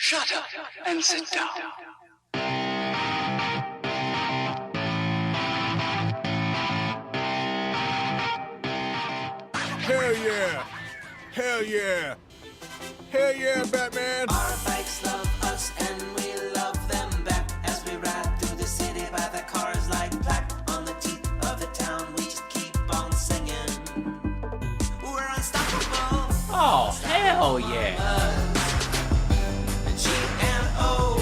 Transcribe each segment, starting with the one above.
Shut up and sit down. Hell yeah! Hell yeah! Hell yeah, Batman! Our bikes love us and we love them back as we ride through the city by the cars like plaque on the teeth of the town. We just keep on singing. We're unstoppable. Oh, hell yeah! G&O.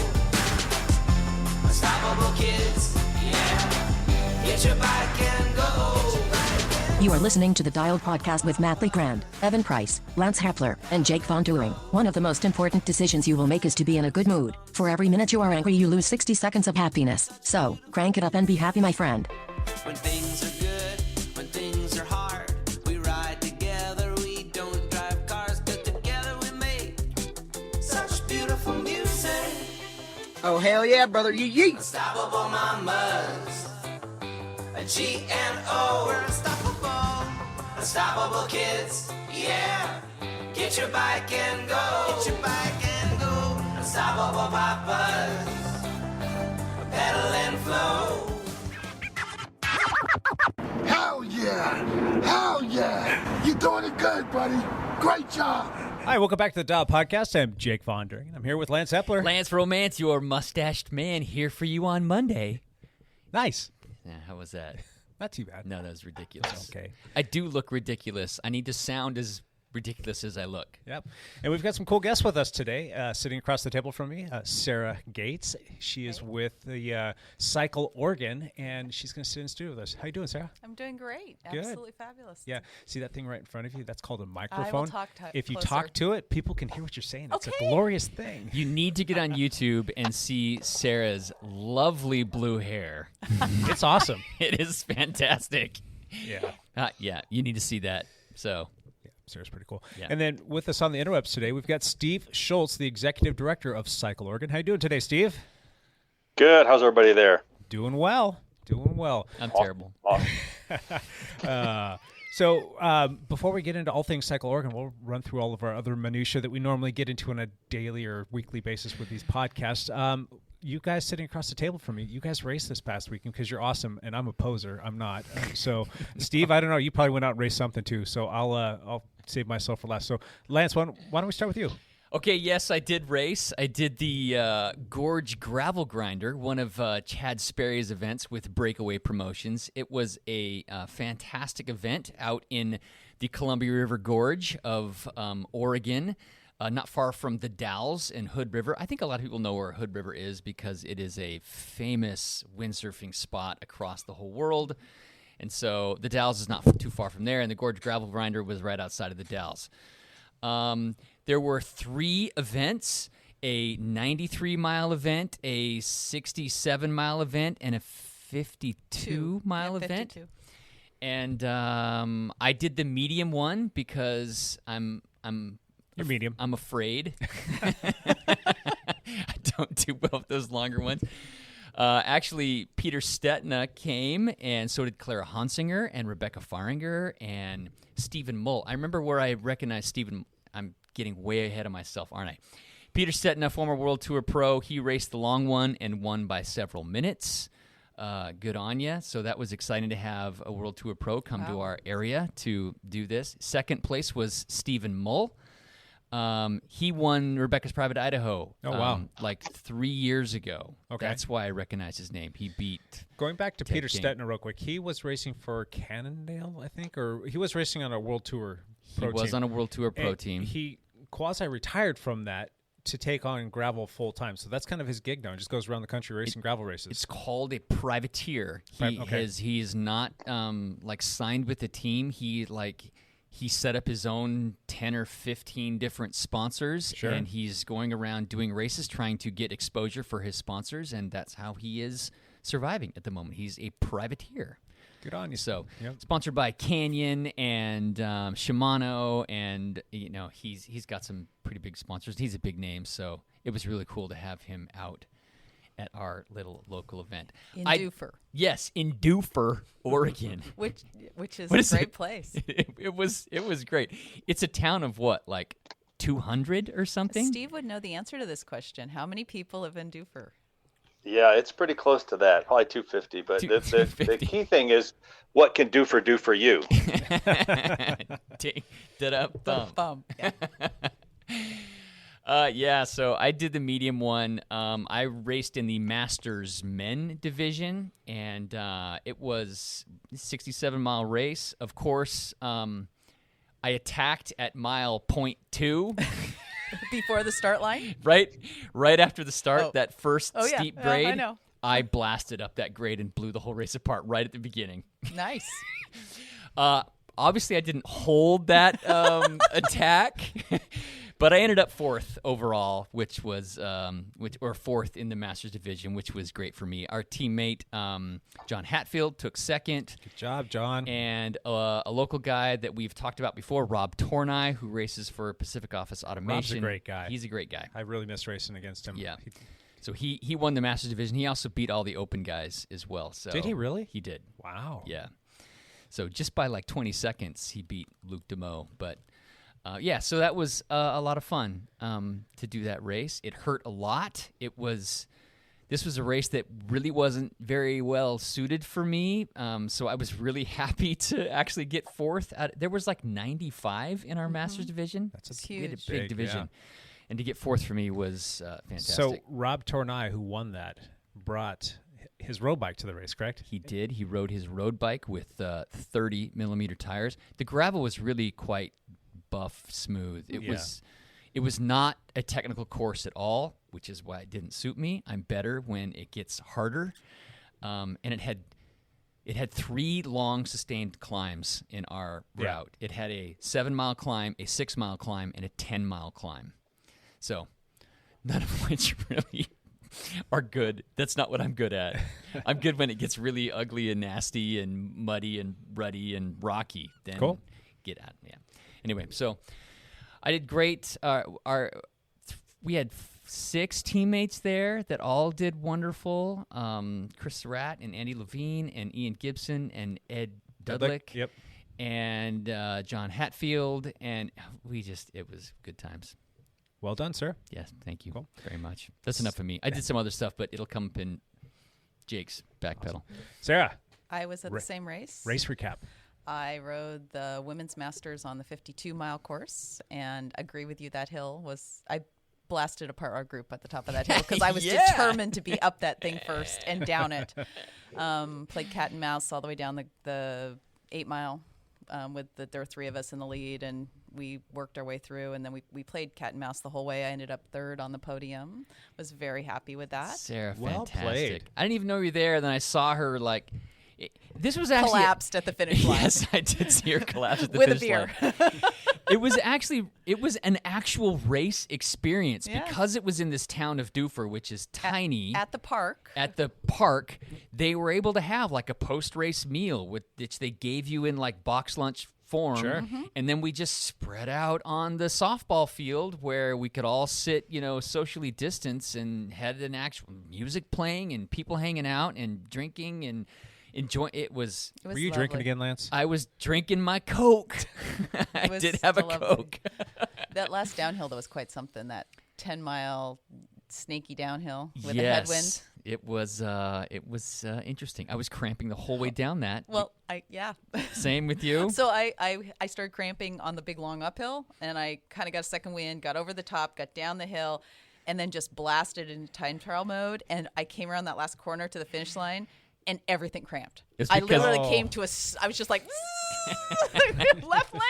Unstoppable kids. Yeah. Get your bike and go. You are listening to the Dialed Podcast with Matt Lee Grand, Evan Price, Lance Hepler, and Jake Von Turing. One of the most important decisions you will make is to be in a good mood. For every minute you are angry, you lose 60 seconds of happiness. So, crank it up and be happy, my friend. When things are good, when things are hard, we ride together, we don't drive cars, but together we make such beautiful music. Oh, hell yeah, brother, yeet. Unstoppable mamas, a G&O, we're unstoppable, unstoppable kids, yeah. Get your bike and go, get your bike and go. Unstoppable papas, pedal and flow. Hell yeah! Hell yeah! You're doing it good, buddy. Great job. Hi, welcome back to the Dial Podcast. I'm Jake Von Turing. I'm here with Lance Hepler. Lance Romance, your mustached man, here for you on Monday. Nice. Yeah, how was that? Not too bad. No, that was ridiculous. Okay. I do look ridiculous. I need to sound as ridiculous as I look. Yep. And we've got some cool guests with us today. Sitting across the table from me, Sarah Gates. She is with the Cycle Oregon, and she's going to sit in the studio with us. How you doing, Sarah? I'm doing great. Good. Absolutely fabulous. Yeah. See that thing right in front of you? That's called a microphone. talk if you closer. talk to it, people can hear what you're saying. It's a Okay. glorious thing. You need to get on YouTube and see Sarah's lovely blue hair. It's awesome. It is fantastic. Yeah. Yeah, you need to see that. So, Sarah's pretty cool. Yeah. And then with us on the interwebs today, we've got Steve Schultz, the executive director of Cycle Oregon. How you doing today, Steve? Good. How's everybody there? Doing well. Doing well. I'm terrible. Awesome. So before we get into all things Cycle Oregon, we'll run through all of our other minutiae that we normally get into on a daily or weekly basis with these podcasts. You guys sitting across the table from me, you guys raced this past weekend because you're awesome, and I'm a poser. I'm not. So, Steve, I don't know. You probably went out and raced something too. So I'll save myself for last. So, Lance, why don't we start with you? Okay, yes, I did race. I did the Gorge Gravel Grinder, one of Chad Sperry's events with Breakaway Promotions. It was a fantastic event out in the Columbia River Gorge of Oregon, not far from the Dalles and Hood River. I think a lot of people know where Hood River is because it is a famous windsurfing spot across the whole world. And so the Dalles is not too far from there, and the Gorge Gravel Grinder was right outside of the Dalles. There were 3 events, a 93-mile event, a 67-mile event, and a 52-mile event. 52. And I did the medium one because You're medium. I'm afraid. I don't do well with those longer ones. Actually, Peter Stetna came, and so did Clara Honsinger and Rebecca Faringer and Stephen Mull. I remember where I recognized Stephen. I'm getting way ahead of myself, aren't I? Peter Stetna, former World Tour pro, he raced the long one and won by several minutes. Good on ya. So that was exciting to have a World Tour pro come to our area to do this. Second place was Stephen Mull. He won Rebecca's Private Idaho. Oh, wow. Like 3 years ago. Okay. That's why I recognize his name. He beat. Going back to Ted Peter King. Stetna real quick, he was racing for Cannondale, I think, or he was racing on a World Tour pro He was team. on a World Tour pro And team. He quasi-retired from that to take on gravel full-time. So that's kind of his gig now. He just goes around the country racing gravel races. It's called a privateer. He's not like signed with the team. He set up his own 10 or 15 different sponsors, Sure. and he's going around doing races, trying to get exposure for his sponsors, and that's how he is surviving at the moment. He's a privateer. Good on you. So, Yep. sponsored by Canyon and Shimano, and he's got some pretty big sponsors. He's a big name, so it was really cool to have him out at our little local event. In Doofer. Yes, in Doofer, Oregon. Which is What a is great it? place. It was great. It's a town of what, like 200 or something. Steve would know the answer to this question. How many people live in Dufur? Yeah, it's pretty close to that, probably 250. But the key thing is, what can Dufur do for you? Bum. Yeah, so I did the medium one. I raced in the Masters Men division, and it was a 67-mile race. Of course, I attacked at mile 0.2. Before the start line? Right after the start, that first steep grade. I know. I blasted up that grade and blew the whole race apart right at the beginning. Nice. Obviously, I didn't hold that attack, but I ended up fourth overall, which was fourth in the Masters division, which was great for me. Our teammate John Hatfield took second. Good job, John. And a local guy that we've talked about before, Rob Tornai, who races for Pacific Office Automation. Rob's a great guy. He's a great guy. I really miss racing against him. Yeah. So he won the Masters division. He also beat all the open guys as well. So did he really? He did. Wow. Yeah. So just by like 20 seconds, he beat Luke DeMoe. But so that was a lot of fun to do that race. It hurt a lot. This was a race that really wasn't very well suited for me. So I was really happy to actually get fourth. There was like 95 in our Masters division. That's We had huge. a big division. Yeah. And to get fourth for me was fantastic. So Rob Tornai, who won that, brought his road bike to the race, correct? He did. He rode his road bike with 30-millimeter tires. The gravel was really quite buff, smooth. It was not a technical course at all, which is why it didn't suit me. I'm better when it gets harder. And it had 3 long sustained climbs in our route. It had a 7-mile climb, a 6-mile climb, and a 10-mile climb. So none of which really are good. That's not what I'm good at. I'm good when it gets really ugly and nasty and muddy and ruddy and rocky. Then get out. Yeah. Anyway, so I did great. We had 6 teammates there that all did wonderful. Chris Surratt and Andy Levine and Ian Gibson and Ed Dudlick. Yep. And John Hatfield. And it was good times. Well done, sir. Yes, thank you very much. That's enough of me. I did some other stuff, but it'll come up in Jake's back pedal. Sarah. I was at the same race. Race recap. I rode the Women's Masters on the 52-mile course, and agree with you, that hill was... I blasted apart our group at the top of that hill because I was determined to be up that thing first and down it. Played cat and mouse all the way down the 8-mile. There were 3 of us in the lead, and we worked our way through, and then we played cat and mouse the whole way. I ended up third on the podium. Was very happy with that. Sarah, well fantastic. Played. I didn't even know you were there. Then I saw her this was actually collapsed at the finish line. Yes, I did see her collapse at the with finish a beer. line. It was an actual race experience because it was in this town of Dufur, which is tiny. At the park. At the park, they were able to have like a post-race meal, which they gave you in like box lunch form. Sure. Mm-hmm. And then we just spread out on the softball field where we could all sit, socially distance, and had an actual music playing and people hanging out and drinking and enjoy. It was Were you drinking again, Lance? I was drinking my Coke. I did have a Coke. That last downhill, that was quite something. That 10-mile snaky downhill with yes, a headwind. It was interesting. I was cramping the whole way down that. Well, Same with you? So I started cramping on the big long uphill, and I kind of got a second wind, got over the top, got down the hill, and then just blasted into time trial mode. And I came around that last corner to the finish line, and everything cramped. I literally came to I was just like, left leg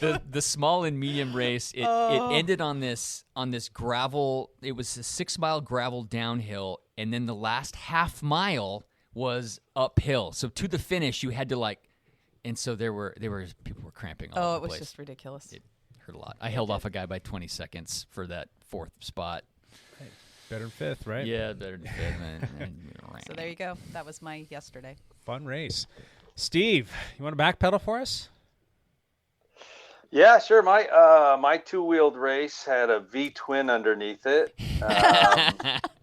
go. The small and medium race, it ended on this gravel. It was a 6-mile gravel downhill, and then the last half mile was uphill. So to the finish, you had to and so people were cramping all over the place. It was just ridiculous. It hurt a lot. I held off a guy by 20 seconds for that 4th spot. Better than 5th, right? Yeah, better than 5th, man. So there you go. That was my yesterday. Fun race. Steve, you want to backpedal for us? Yeah, sure. My 2-wheeled race had a V-twin underneath it.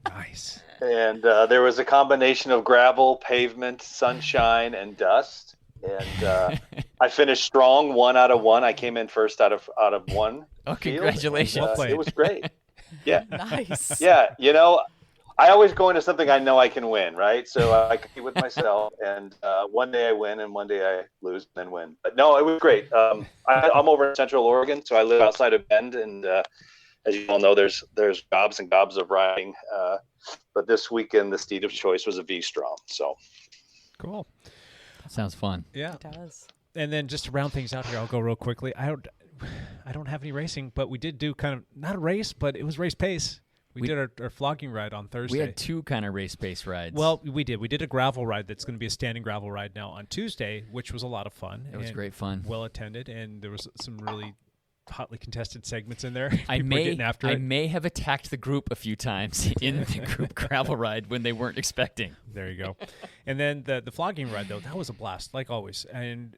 Nice. And there was a combination of gravel, pavement, sunshine, and dust. And I finished strong, 1 out of 1. I came in first out of one. Oh, field, congratulations. and, it was great. Yeah. Nice. Yeah. I always go into something I know I can win, right? So I compete with myself, and one day I win, and one day I lose, and then win. But no, it was great. I'm over in Central Oregon, so I live outside of Bend, and as you all know, there's gobs and gobs of riding. But this weekend, the steed of choice was a V-Strom. So Cool. Sounds fun. Yeah. It does. And then just to round things out here, I'll go real quickly. I don't have any racing, but we did do kind of not a race, but it was race pace. We did our flogging ride on Thursday. We had 2 kind of race pace rides. Well, we did. We did a gravel ride that's going to be a standing gravel ride now on Tuesday, which was a lot of fun. It was and great fun. Well attended, and there was some really hotly contested segments in there. I People were getting after it. may have attacked the group a few times in the group gravel ride when they weren't expecting. There you go. And then the flogging ride, though, that was a blast, like always. And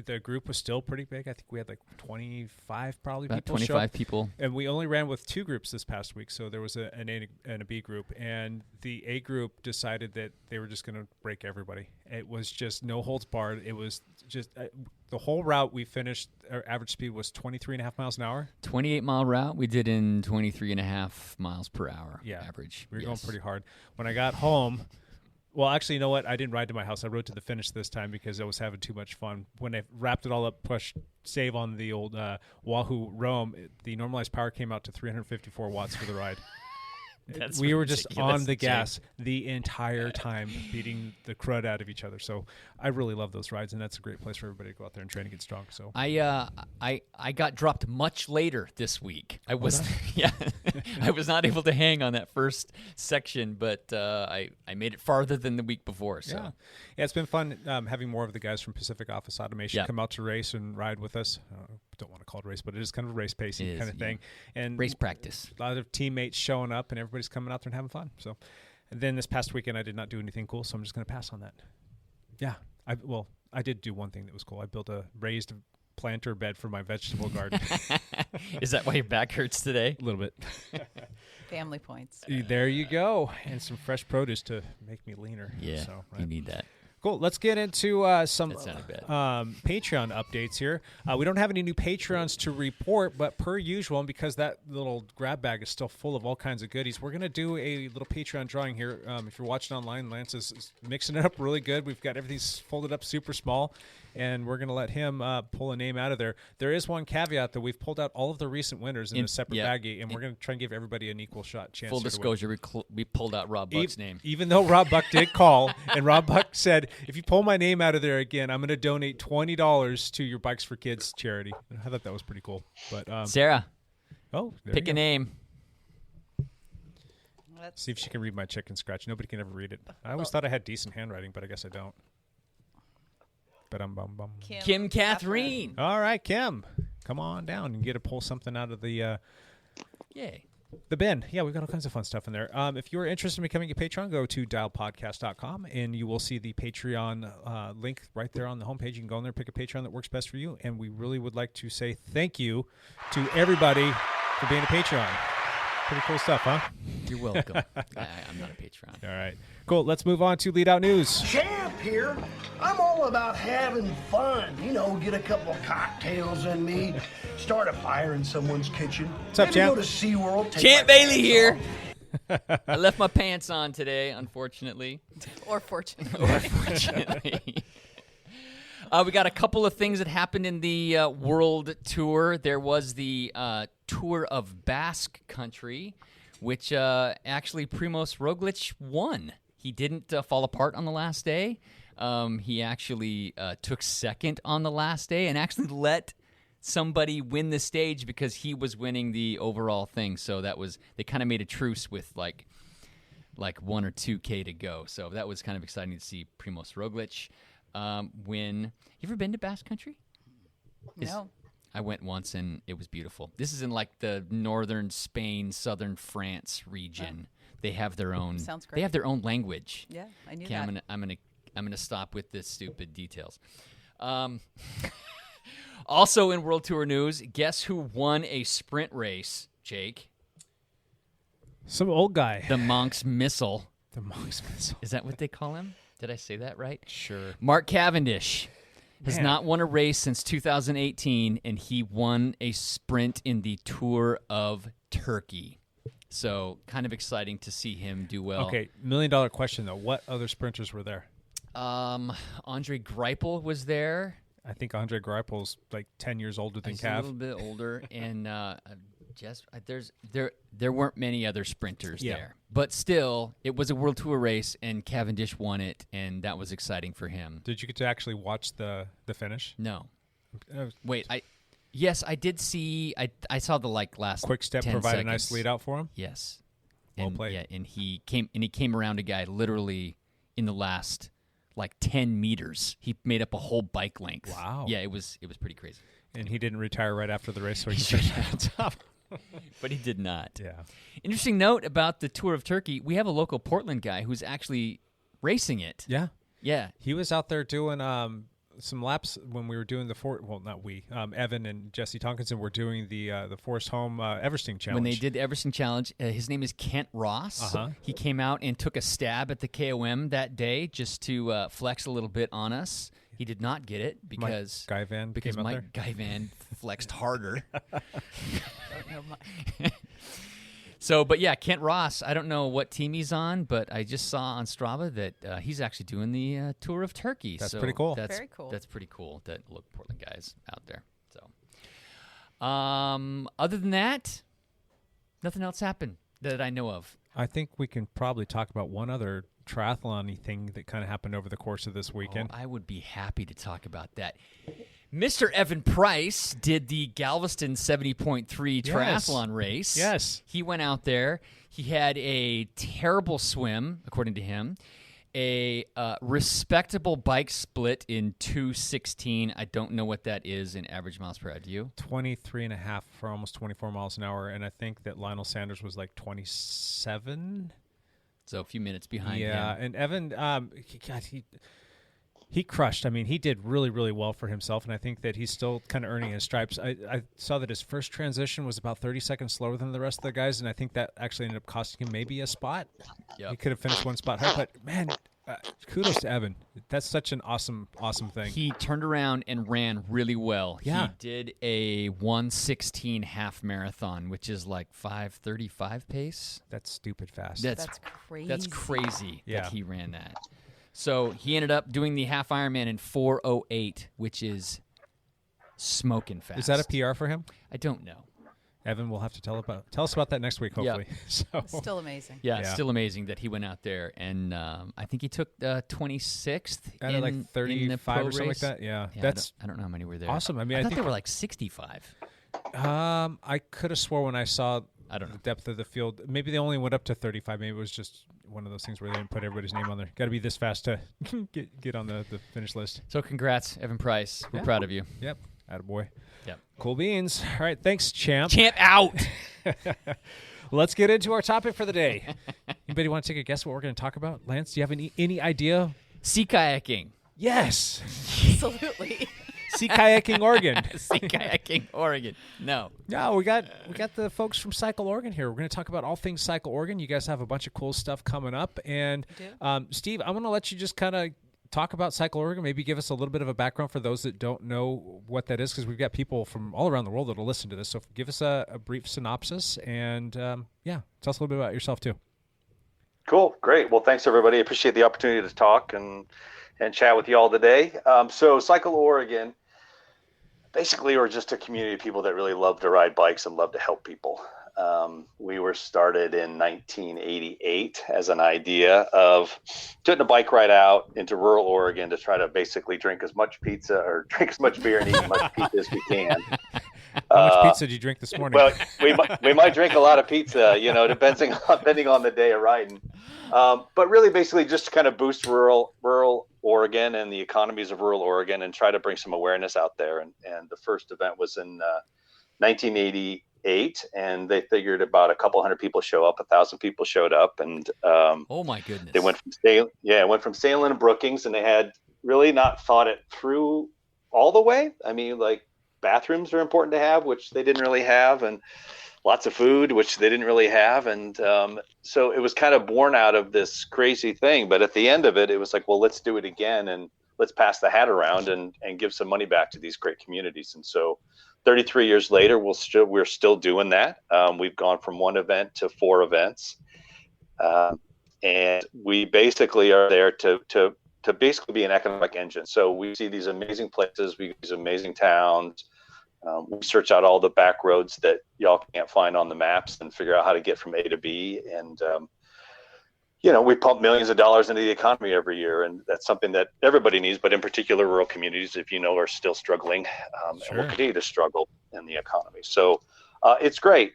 the group was still pretty big. I think we had like 25 probably About people 25 show. people. And we only ran with 2 groups this past week. So there was an A and a B group. And the A group decided that they were just going to break everybody. It was just no holds barred. It was just the whole route we finished, our average speed was 23.5 miles an hour. 28-mile route we did in 23.5 miles per hour average. We were going pretty hard. When I got home, well, actually, you know what? I didn't ride to my house. I rode to the finish this time because I was having too much fun. When I wrapped it all up, push save on the old Wahoo Roam, the normalized power came out to 354 watts for the ride. We were just on the gas the entire time, beating the crud out of each other. So I really love those rides, and that's a great place for everybody to go out there and train and get strong. So I got dropped much later this week. I was I was not able to hang on that first section, but I made it farther than the week before. So yeah, it's been fun having more of the guys from Pacific Office Automation come out to race and ride with us. Don't want to call it race, but it is kind of a race pacing kind of thing. And race practice. A lot of teammates showing up, and everybody's coming out there and having fun. So, and then this past weekend, I did not do anything cool, so I'm just going to pass on that. Yeah, I did do one thing that was cool. I built a raised planter bed for my vegetable garden. Is that why your back hurts today? A little bit. Family points. There you go, and some fresh produce to make me leaner. Yeah, so, you need that. Cool. Let's get into some Patreon updates here. We don't have any new Patreons to report, but per usual, and because that little grab bag is still full of all kinds of goodies, we're going to do a little Patreon drawing here. If you're watching online, Lance is mixing it up really good. We've got everything folded up super small, and we're going to let him pull a name out of there. There is one caveat, though. We've pulled out all of the recent winners in a separate baggie, and we're going to try and give everybody an equal chance. Full disclosure, we pulled out Rob Buck's name. Even though Rob Buck did call, and Rob Buck said, if you pull my name out of there again, I'm going to donate $20 to your Bikes for Kids charity. I thought that was pretty cool. But Sarah, pick a name. See if she can read my chicken scratch. Nobody can ever read it. I always thought I had decent handwriting, but I guess I don't. Kim Catherine. All right, Kim. Come on down and get to pull something out of the the bin. Yeah, we've got all kinds of fun stuff in there. If you're interested in becoming a patron, go to dialpodcast.com, and you will see the Patreon link right there on the homepage. You can go in there and pick a Patreon that works best for you. And we really would like to say thank you to everybody for being a Patreon. Pretty cool stuff, huh? You're welcome. I'm not a Patreon. All right. Cool. Let's move on to Lead Out News. Champ here. I'm all about having fun. You know, get a couple of cocktails in me, start a fire in someone's kitchen. What's up, maybe Champ? Go to SeaWorld. Champ Bailey here. I left my pants on today, unfortunately. Or fortunately. We got a couple of things that happened in the world tour. There was the tour of Basque Country, which actually Primoz Roglic won. He didn't fall apart on the last day. He actually took second on the last day and actually let somebody win the stage because he was winning the overall thing. So they kind of made a truce with like 1 or 2K to go. So that was kind of exciting to see Primoz Roglic win. You ever been to Basque Country? No. I went once and it was beautiful. This is in like the northern Spain, southern France region. They have their own. Sounds great. They have their own language. Yeah, I knew okay, that. I'm gonna stop with this stupid details. Also in World Tour news, guess who won a sprint race? Jake. Some old guy. The Monk's Missile. The Monk's Missile. Is that what they call him? Did I say that right? Sure. Mark Cavendish. Has Man. not won a race since 2018, and he won a sprint in the Tour of Turkey. So kind of exciting to see him do well. Okay, $1 million question though. What other sprinters were there? Andre Greipel was there. I think Andre Greipel's like 10 years older than He's Cav. a little bit older, and there weren't many other sprinters there. But still, it was a World Tour race, and Cavendish won it, and that was exciting for him. Did you get to actually watch the finish? No. Uh, Wait, yes, I did see. I saw the last Quick Step 10 provided seconds. a nice lead out for him. Yes. Well and, played. Yeah, and he came around a guy literally in the last 10 meters. He made up a whole bike length. Wow. Yeah, it was pretty crazy. And he didn't retire right after the race, so he stretched on top. But he did not. Yeah. Interesting note about the Tour of Turkey. We have a local Portland guy who's actually racing it. Yeah. Yeah. He was out there doing some laps when we were doing Evan and Jesse Tonkinson were doing the Forest Home Everesting Challenge. When they did the Everesting Challenge, his name is Kent Ross. Uh-huh. He came out and took a stab at the KOM that day just to flex a little bit on us. He did not get it because Mike Guyvan because came out Mike Guyvan flexed harder. So, but yeah, Kent Ross, I don't know what team he's on, but I just saw on Strava that he's actually doing the Tour of Turkey. That's so pretty cool. That's, Very cool. That's pretty cool that Portland guys out there. So, other than that, nothing else happened that I know of. I think we can probably talk about one other triathlon-y thing that kind of happened over the course of this weekend. I would be happy to talk about that. Mr. Evan Price did the Galveston 70.3 triathlon race. Yes. He went out there. He had a terrible swim, according to him, a respectable bike split in 2:16. I don't know what that is in average miles per hour. Do you? 23.5 for almost 24 miles an hour, and I think that Lionel Sanders was like 27. So a few minutes behind Yeah, him. and Evan, he crushed. I mean, he did really, really well for himself, and I think that he's still kind of earning his stripes. I saw that his first transition was about 30 seconds slower than the rest of the guys, and I think that actually ended up costing him maybe a spot. Yep. He could have finished one spot higher, but man, kudos to Evan. That's such an awesome thing. He turned around and ran really well. Yeah. He did a 1:16 half marathon, which is like 5:35 pace. That's stupid fast. That's crazy. That's crazy Yeah. that he ran that. So he ended up doing the half Ironman in 4:08, which is smoking fast. Is that a PR for him? I don't know. Evan, we'll have to tell us about that next week, hopefully. So Still amazing. Yeah, Yeah. it's still amazing that he went out there, and I think he took 26th out of like in the 35 pro or something like race. that. Yeah, Yeah, that's I don't know how many were there. awesome. I mean, I I thought think they were like 65. I could have swore when I saw I don't know. the depth of the field. Maybe they only went up to 35. Maybe it was just one of those things where they didn't put everybody's name on there. Got to be this fast to get on the finish list. So congrats, Evan Price. We're proud of you. Yep. Attaboy. Yep. Cool beans. All right. Thanks, champ. Champ out. Let's get into our topic for the day. Anybody want to take a guess what we're going to talk about? Lance, do you have any idea? Sea kayaking. Yes. Absolutely. Sea kayaking Oregon. Sea kayaking Oregon. No. No, we got the folks from Cycle Oregon here. We're going to talk about all things Cycle Oregon. You guys have a bunch of cool stuff coming up. And Steve, I'm going to let you just kind of talk about Cycle Oregon. Maybe give us a little bit of a background for those that don't know what that is, because we've got people from all around the world that will listen to this. So give us a brief synopsis and, tell us a little bit about yourself too. Cool. Great. Well, thanks, everybody. I appreciate the opportunity to talk and chat with you all today. So Cycle Oregon, basically, we're just a community of people that really love to ride bikes and love to help people. We were started in 1988 as an idea of putting a bike ride out into rural Oregon to try to basically drink as much pizza or drink as much beer and eat as much pizza as we can. How much pizza did you drink this morning? Well, we might drink a lot of pizza, depending on the day of riding. But really, basically, just to kind of boost rural Oregon and the economies of rural Oregon and try to bring some awareness out there. And the first event was in 1988, and they figured about a couple hundred people show up. 1,000 people showed up, and Oh my goodness. they went from Salem to Brookings, and they had really not thought it through all the way. I mean, like, bathrooms are important to have, which they didn't really have, and lots of food, which they didn't really have. And so it was kind of born out of this crazy thing. But at the end of it, it was like, well, let's do it again, and pass the hat around and give some money back to these great communities. And so 33 years later, we're still doing that. We've gone from 1 event to 4 events. And we basically are there to basically be an economic engine. So we see these amazing places, we see these amazing towns. We search out all the back roads that y'all can't find on the maps and figure out how to get from A to B. And, we pump millions of dollars into the economy every year. And that's something that everybody needs, but in particular, rural communities, if are still struggling and will continue to struggle in the economy. So it's great.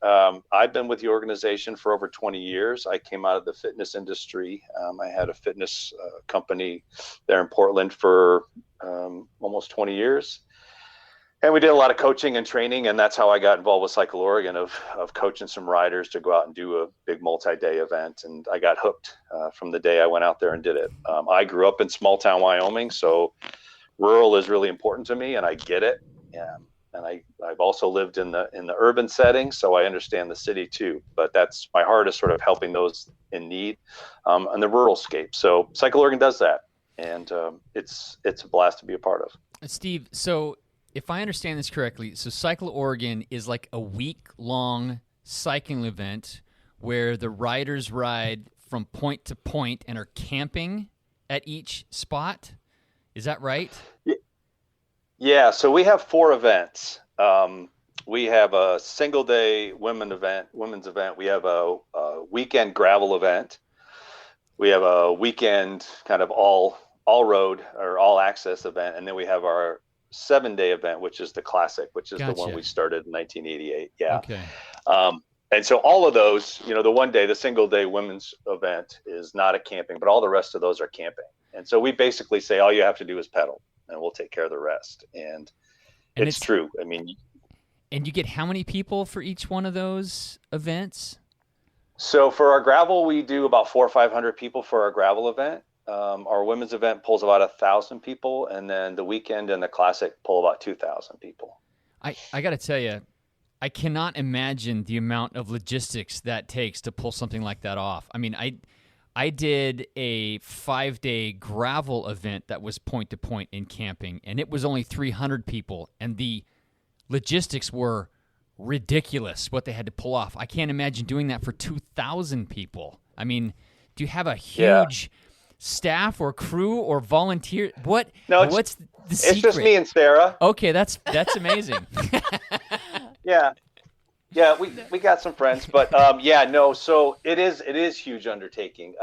I've been with the organization for over 20 years. I came out of the fitness industry. I had a fitness company there in Portland for almost 20 years. And we did a lot of coaching and training, and that's how I got involved with Cycle Oregon, of coaching some riders to go out and do a big multi-day event. And I got hooked from the day I went out there and did it. I grew up in small town Wyoming, so rural is really important to me, and I get it. And I've also lived in the urban setting, so I understand the city too. But that's my heart, is sort of helping those in need on the rural scape. So Cycle Oregon does that, and it's a blast to be a part of. Steve, so if I understand this correctly, so Cycle Oregon is like a week-long cycling event where the riders ride from point to point and are camping at each spot. Is that right? Yeah, so we have 4 events. We have a single-day women's event. We have a weekend gravel event. We have a weekend kind of all-road or all-access event, and then we have our 7-day event, which is the classic, which is the one we started in 1988. Yeah. Okay. And so all of those, the single-day women's event is not a camping, but all the rest of those are camping. And so we basically say all you have to do is pedal, and we'll take care of the rest. And it's true. I mean, and you get how many people for each one of those events? So for our gravel, we do about 400 or 500 people for our gravel event. Our women's event pulls about 1,000 people, and then the weekend and the classic pull about 2,000 people. I got to tell you, I cannot imagine the amount of logistics that takes to pull something like that off. I mean, I did a 5-day gravel event that was point to point in camping, and it was only 300 people, and the logistics were ridiculous what they had to pull off. I can't imagine doing that for 2,000 people. I mean, do you have a huge staff or crew or volunteer? What's the secret? It's just me and Sarah. Okay, that's amazing. Yeah, we got some friends, but so it is huge undertaking.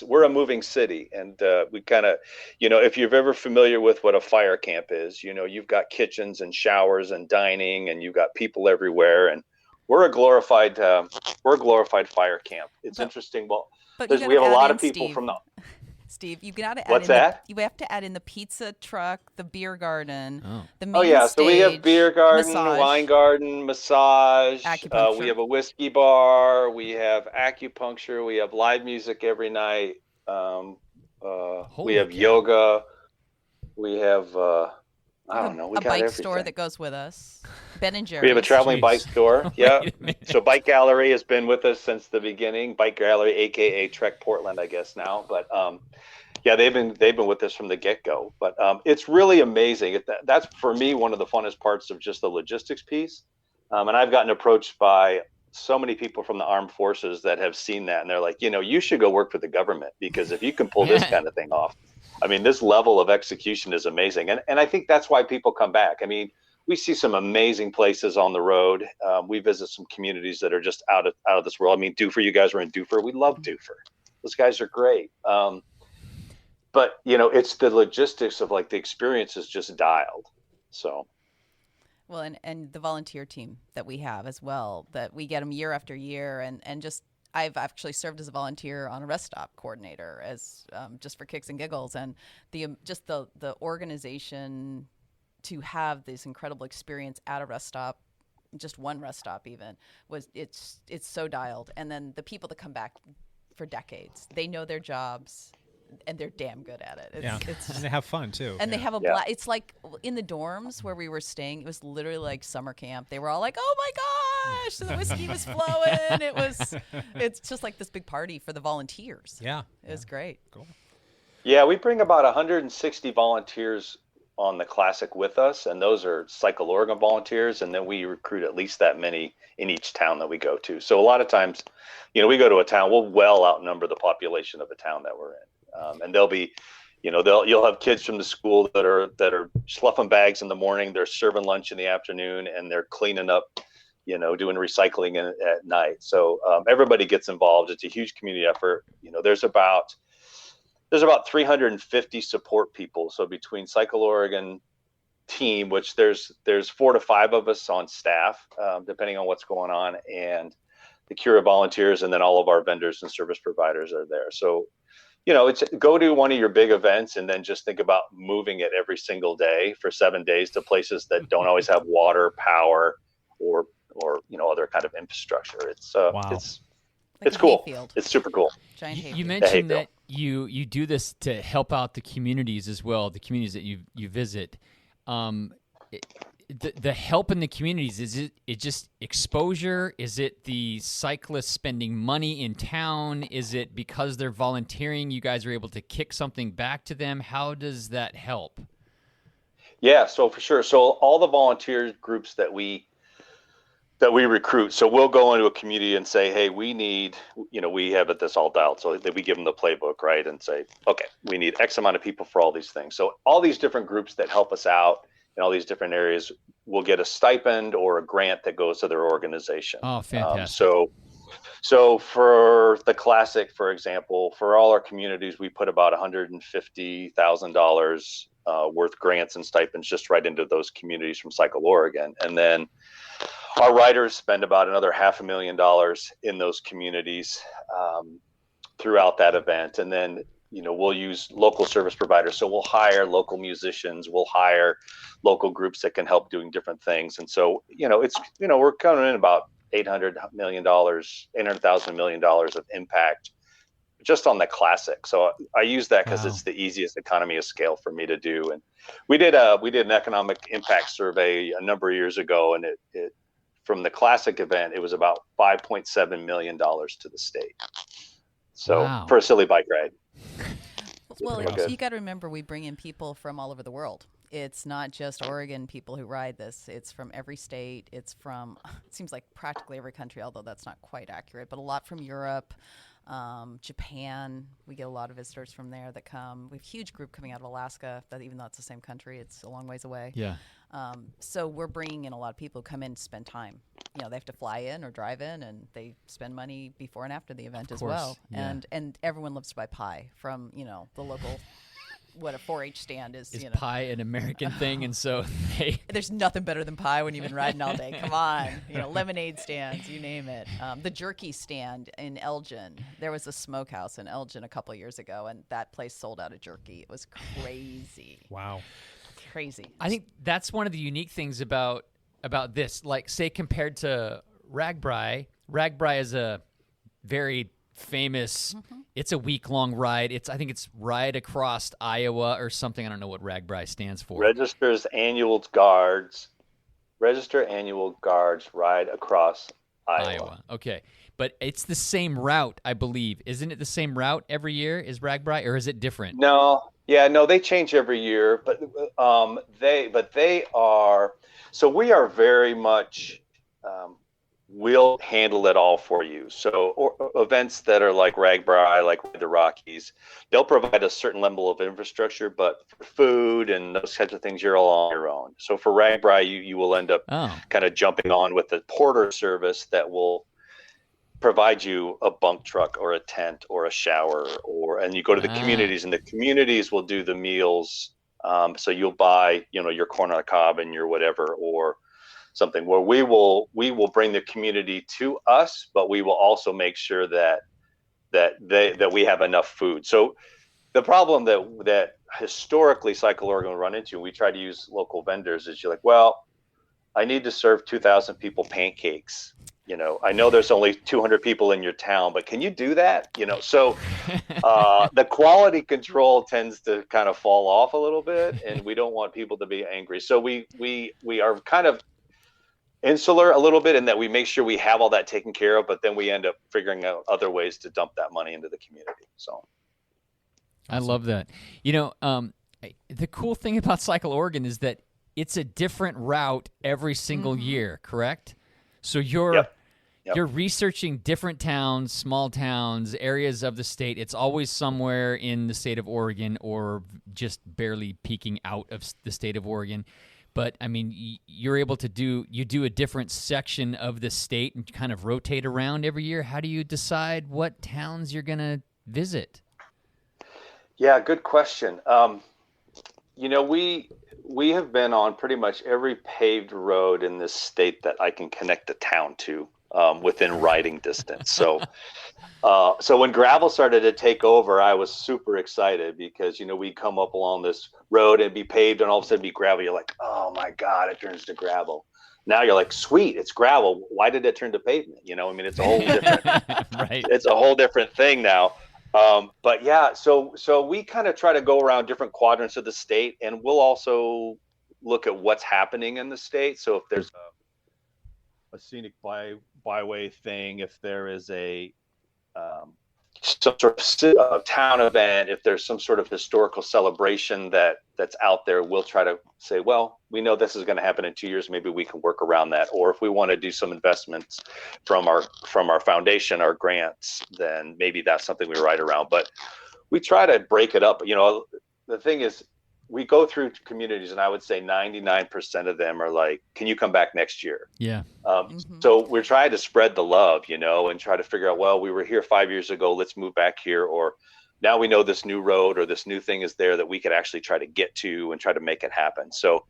We're a moving city, and we kind of, if you're ever familiar with what a fire camp is, you've got kitchens and showers and dining, and you've got people everywhere, and we're a glorified fire camp. It's interesting. Well, we have a lot of people from the. Steve, you got to add What's that? you have to add in the pizza truck, the beer garden, the main stage. So we have beer garden, massage, wine garden, massage. acupuncture. We have a whiskey bar. We have acupuncture. We have live music every night. We have yoga. We have I don't know. We a got bike everything. store that goes with us. Ben and Jerry's. We have a traveling bike store. Yeah. So Bike Gallery has been with us since the beginning. Bike Gallery, aka Trek Portland, I guess now. But they've been with us from the get-go. But it's really amazing. That's for me one of the funnest parts of just the logistics piece. And I've gotten approached by so many people from the armed forces that have seen that, and they're like, you should go work for the government, because if you can pull this kind of thing off, I mean, this level of execution is amazing. And I think that's why people come back. I mean, we see some amazing places on the road. We visit some communities that are just out of this world. I mean, Doofer, you guys were in Doofer. We love Doofer. Those guys are great. But, it's the logistics of the experience is just dialed. So. Well, and the volunteer team that we have as well, that we get them year after year, and just I've actually served as a volunteer on a rest stop coordinator as just for kicks and giggles, and the organization to have this incredible experience at a rest stop, just one rest stop even, it's so dialed. And then the people that come back for decades, they know their jobs and they're damn good at it. And they have fun too. And they have a blast. It's like in the dorms where we were staying, it was literally like summer camp. They were all like, oh my gosh, the whiskey was flowing. It's just like this big party for the volunteers. Yeah. It was great. Cool. Yeah, we bring about 160 volunteers on the Classic with us, and those are Cycle Oregon volunteers, and then we recruit at least that many in each town that we go to. So a lot of times, we go to a town, we'll well outnumber the population of the town that we're in, and they'll be, you'll have kids from the school that are sloughing bags in the morning, they're serving lunch in the afternoon, and they're cleaning up, doing recycling at night. So everybody gets involved. It's a huge community effort. There's about 350 support people. So between Cycle Oregon team, which there's 4 to 5 of us on staff, depending on what's going on, and the Cura volunteers, and then all of our vendors and service providers are there. So, it's go to one of your big events and then just think about moving it every single day for 7 days to places that don't always have water, power, or other kind of infrastructure. It's it's cool. Hayfield. It's super cool. Giant hayfield. You mentioned that you do this to help out the communities as well, the communities that you visit. The help in the communities, is it just exposure? Is it the cyclists spending money in town? Is it because they're volunteering, you guys are able to kick something back to them? How does that help? Yeah, so for sure. So all the volunteer groups that we recruit, so we'll go into a community and say, hey, we need, we have this all dialed. So that we give them the playbook, right? And say, okay, we need X amount of people for all these things. So all these different groups that help us out in all these different areas will get a stipend or a grant that goes to their organization. Oh, fantastic. So for the Classic, for example, for all our communities, we put about $150,000 worth grants and stipends just right into those communities from Cycle Oregon. And then our riders spend about another $500,000 in those communities throughout that event. And then, we'll use local service providers. So we'll hire local musicians, we'll hire local groups that can help doing different things. And so, we're coming in about $800,000 million of impact just on the Classic. So I use that because it's the easiest economy of scale for me to do. And we did an economic impact survey a number of years ago, and it from the Classic event, it was about $5.7 million to the state. So for a silly bike ride. Well, you got to remember, we bring in people from all over the world. It's not just Oregon people who ride this. It's from every state. It's from, it seems like practically every country, although that's not quite accurate, but a lot from Europe, Japan. We get a lot of visitors from there that come. We have a huge group coming out of Alaska, that even though it's the same country, it's a long ways away. Yeah. So we're bringing in a lot of people who come in to spend time. They have to fly in or drive in, and they spend money before and after the event as well. Yeah. And everyone loves to buy pie from, the local, what a 4-H stand is. Is pie an American thing? And so there's nothing better than pie when you've been riding all day. Come on. Lemonade stands, you name it. The jerky stand in Elgin. There was a smokehouse in Elgin a couple of years ago, and that place sold out of jerky. It was crazy. Wow. Crazy. I think that's one of the unique things about this. Like, say, compared to Ragbri is a very famous, it's a week-long ride. I think it's Ride Across Iowa or something. I don't know what Ragbri stands for. Register Annual Guards Ride Across Iowa. Okay. But it's the same route, I believe. Isn't it the same route every year? Is Ragbri, or is it different? No. Yeah, no, they change every year, but they are, so we are very much, we'll handle it all for you. So events that are like Ragbri, like the Rockies, they'll provide a certain level of infrastructure, but for food and those kinds of things, you're all on your own. So for Ragbri, you will end up kind of jumping on with the porter service that will provide you a bunk truck or a tent or a shower, and you go to the communities, and the communities will do the meals. So you'll buy, your corn on the cob and your whatever, or something, where we will bring the community to us, but we will also make sure that we have enough food. So the problem that historically Cycle Oregon will run into, and we try to use local vendors, is you're like, well, I need to serve 2,000 people pancakes. I know there's only 200 people in your town, but can you do that? So the quality control tends to kind of fall off a little bit, and we don't want people to be angry. So we are kind of insular a little bit in that we make sure we have all that taken care of, but then we end up figuring out other ways to dump that money into the community. So I love that. The cool thing about Cycle Oregon is that it's a different route every single year, correct? So you're researching different towns, small towns, areas of the state. It's always somewhere in the state of Oregon or just barely peeking out of the state of Oregon. But, I mean, you're able to do a different section of the state and kind of rotate around every year. How do you decide what towns you're going to visit? Yeah, good question. We have been on pretty much every paved road in this state that I can connect a town to within riding distance. So when gravel started to take over, I was super excited because, we'd come up along this road and be paved and all of a sudden be gravel. You're like, oh my God, it turns to gravel. Now you're like, sweet, it's gravel. Why did it turn to pavement? It's a whole different, right. It's a whole different thing now. But yeah, so we kind of try to go around different quadrants of the state, and we'll also look at what's happening in the state. So if there's a scenic byway thing, if there is some sort of town event, if there's some sort of historical celebration that's out there, we'll try to say, well, we know this is going to happen in 2 years. Maybe we can work around that. Or if we want to do some investments from our foundation, our grants, then maybe that's something we write around. But we try to break it up. The thing is, we go through communities, and I would say 99% of them are like, can you come back next year? Yeah. So we're trying to spread the love, and try to figure out, well, we were here 5 years ago, let's move back here. Or now we know this new road or this new thing is there that we could actually try to get to and try to make it happen. So,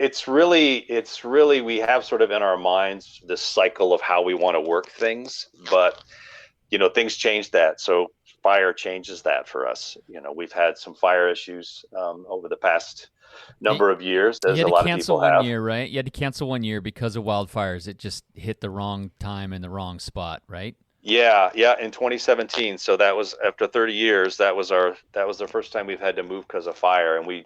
it's really, we have sort of in our minds this cycle of how we want to work things, but, things change that. So fire changes that for us. We've had some fire issues over the past number of years. There's you had a lot to of cancel people one year, right? You had to cancel 1 year because of wildfires. It just hit the wrong time and the wrong spot, right? Yeah, in 2017. So that was after 30 years. That was the first time we've had to move because of fire, and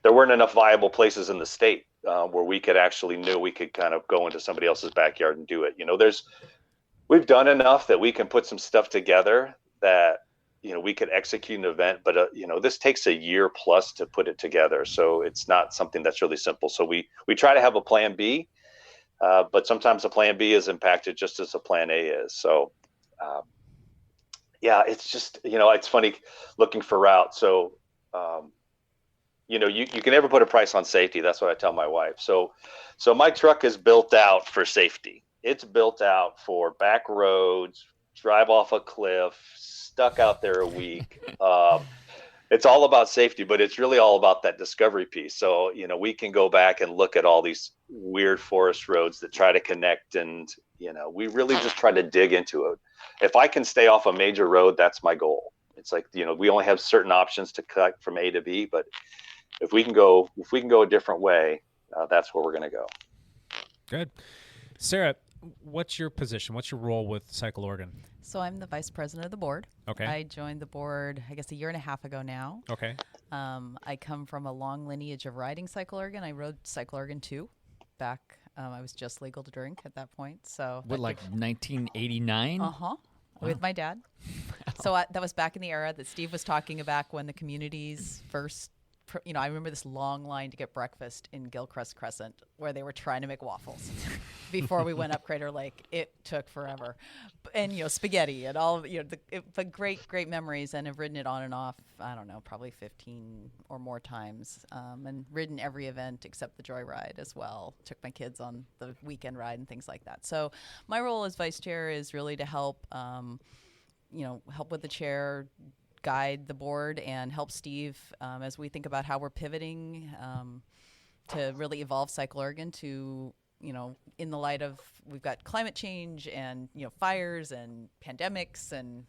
there weren't enough viable places in the state where we could kind of go into somebody else's backyard and do it. We've done enough that we can put some stuff together that we could execute an event, but this takes a year plus to put it together, so it's not something that's really simple. So we try to have a plan B, but sometimes a plan B is impacted just as a plan A is. So it's just it's funny looking for routes. So you can never put a price on safety. That's what I tell my wife. So my truck is built out for safety. It's built out for back roads, drive off a cliff, stuck out there a week. It's all about safety, but it's really all about that discovery piece. So, we can go back and look at all these weird forest roads that try to connect, and, we really just try to dig into it. If I can stay off a major road, that's my goal. It's like, we only have certain options to cut from A to B, but if we can go a different way, that's where we're going to go. Good. Sarah, what's your position? What's your role with Cycle Oregon? So I'm the vice president of the board. Okay. I joined the board, I guess, a year and a half ago now. Okay. I come from a long lineage of riding Cycle Oregon. I rode Cycle Oregon 2 back. I was just legal to drink at that point. So what, like 1989? Uh-huh. With my dad. So that was back in the era that Steve was talking about when the communities first, I remember this long line to get breakfast in Gilchrist Crescent where they were trying to make waffles before we went up Crater Lake. It took forever. And, spaghetti and all, but great memories, and have ridden it on and off, I don't know, probably 15 or more times, and ridden every event except the Joyride as well. Took my kids on the weekend ride and things like that. So my role as vice chair is really to help, help with the chair, guide the board, and help Steve as we think about how we're pivoting to really evolve Cycle Oregon to, in the light of we've got climate change and, fires and pandemics, and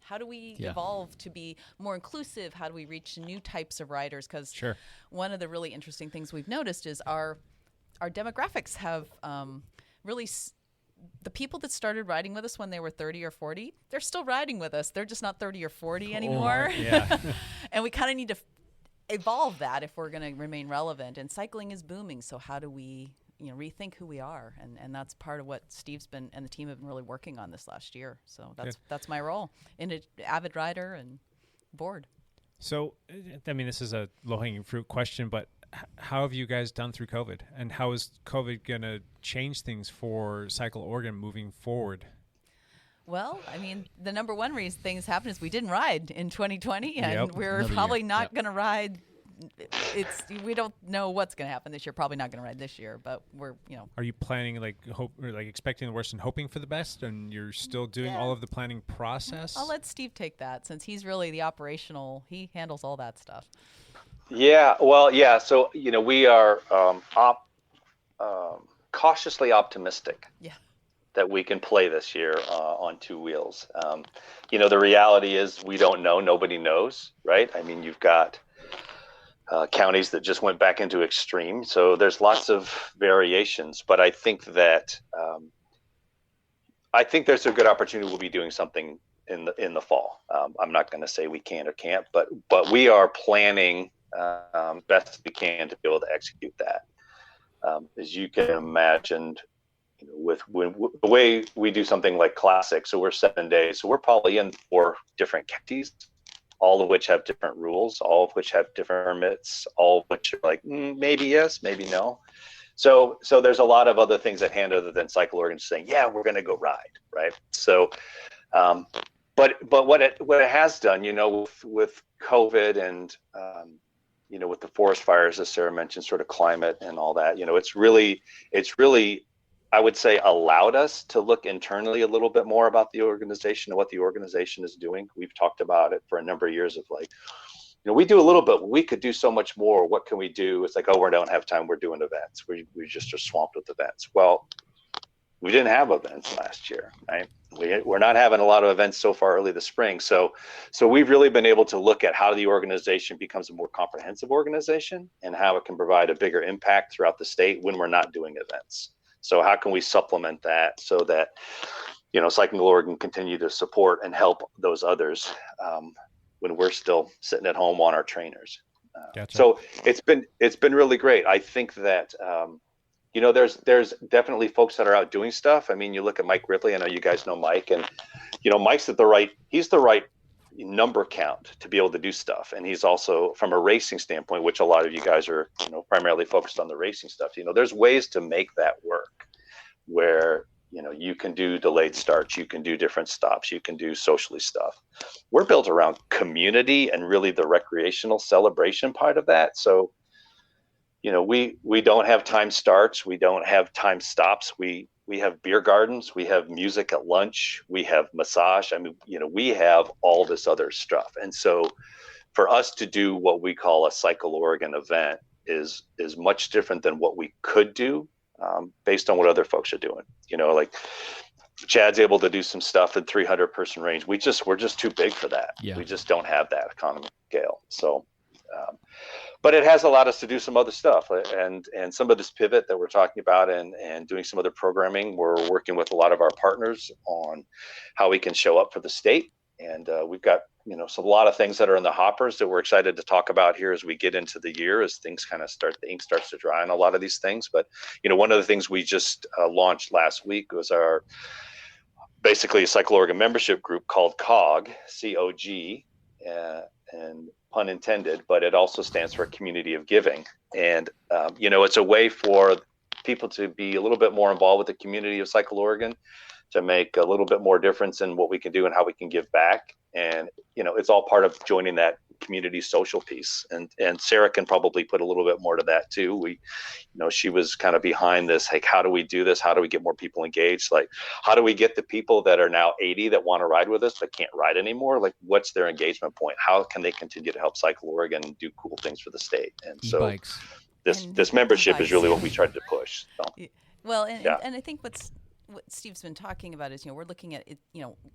how do we evolve to be more inclusive? How do we reach new types of riders? Because one of the really interesting things we've noticed is our demographics have really the people that started riding with us when they were 30 or 40, they're still riding with us. They're just not 30 or 40 anymore. And we kind of need to evolve that if we're going to remain relevant. And cycling is booming. So how do we, rethink who we are, and that's part of what Steve's been and the team have been really working on this last year. So that's my role in an avid rider and board. So, I mean, this is a low-hanging fruit question, but how have you guys done through COVID, and how is COVID going to change things for Cycle Oregon moving forward? Well, I mean, the number one reason things happened is we didn't ride in 2020, and Yep. we're Another probably year. not Yep. going to ride. We don't know what's going to happen this year. Probably not going to ride this year, but we're Are you planning expecting the worst and hoping for the best, and you're still doing all of the planning process? I'll let Steve take that since he's really the operational. He handles all that stuff. Yeah, well, yeah. So we are cautiously optimistic. Yeah. That we can play this year on two wheels. The reality is we don't know. Nobody knows, right? I mean, you've got counties that just went back into extreme. So there's lots of variations. But I think that there's a good opportunity we'll be doing something in the fall. I'm not going to say we can or can't, but we are planning best we can to be able to execute that. As you can imagine, with the way we do something like Classic, so we're 7 days, so we're probably in 4 different counties, all of which have different rules, all of which have different permits, all of which are like maybe yes, maybe no. So there's a lot of other things at hand other than Cycle Oregon saying, yeah, we're going to go ride, right? So, but what it has done, with COVID and with the forest fires, as Sarah mentioned, sort of climate and all that, it's really, I would say, allowed us to look internally a little bit more about the organization and what the organization is doing. We've talked about it for a number of years of we do a little bit, we could do so much more. What can we do? It's like, oh, we don't have time. We're doing events. We just are swamped with events. Well, we didn't have events last year, right? We're not having a lot of events so far early this spring. So we've really been able to look at how the organization becomes a more comprehensive organization and how it can provide a bigger impact throughout the state when we're not doing events. So how can we supplement that so that, Cycling Oregon continue to support and help those others when we're still sitting at home on our trainers? Gotcha. So it's been really great. I think that, there's definitely folks that are out doing stuff. I mean, you look at Mike Ridley. I know you guys know Mike, and, Mike's he's the right number count to be able to do stuff. And he's also, from a racing standpoint, which a lot of you guys are, primarily focused on the racing stuff, there's ways to make that work where, you can do delayed starts, you can do different stops, you can do socially stuff. We're built around community and really the recreational celebration part of that. So, we don't have time starts, we don't have time stops. We have beer gardens, we have music at lunch, we have massage. I mean, we have all this other stuff. And so for us to do what we call a Cycle Oregon event is much different than what we could do based on what other folks are doing. Like Chad's able to do some stuff in 300 person range. We're just too big for that. Yeah. We just don't have that economy scale. So, but it has allowed us to do some other stuff, and some of this pivot that we're talking about and doing some other programming. We're working with a lot of our partners on how we can show up for the state. And we've got, a lot of things that are in the hoppers that we're excited to talk about here as we get into the year, as things kind of the ink starts to dry on a lot of these things. But, one of the things we just launched last week was our basically a Cycle Oregon membership group called COG, C-O-G, and pun intended, but it also stands for Community of Giving. And, it's a way for people to be a little bit more involved with the community of Cycle Oregon, to make a little bit more difference in what we can do and how we can give back. And, it's all part of joining that community social piece. And Sarah can probably put a little bit more to that too. She was kind of behind this, like, how do we do this? How do we get more people engaged? Like, how do we get the people that are now 80 that want to ride with us but can't ride anymore? Like, what's their engagement point? How can they continue to help Cycle Oregon and do cool things for the state? And so E-bikes. this membership is really what we tried to push. So. Well, and I think what Steve's been talking about is, we're looking at it,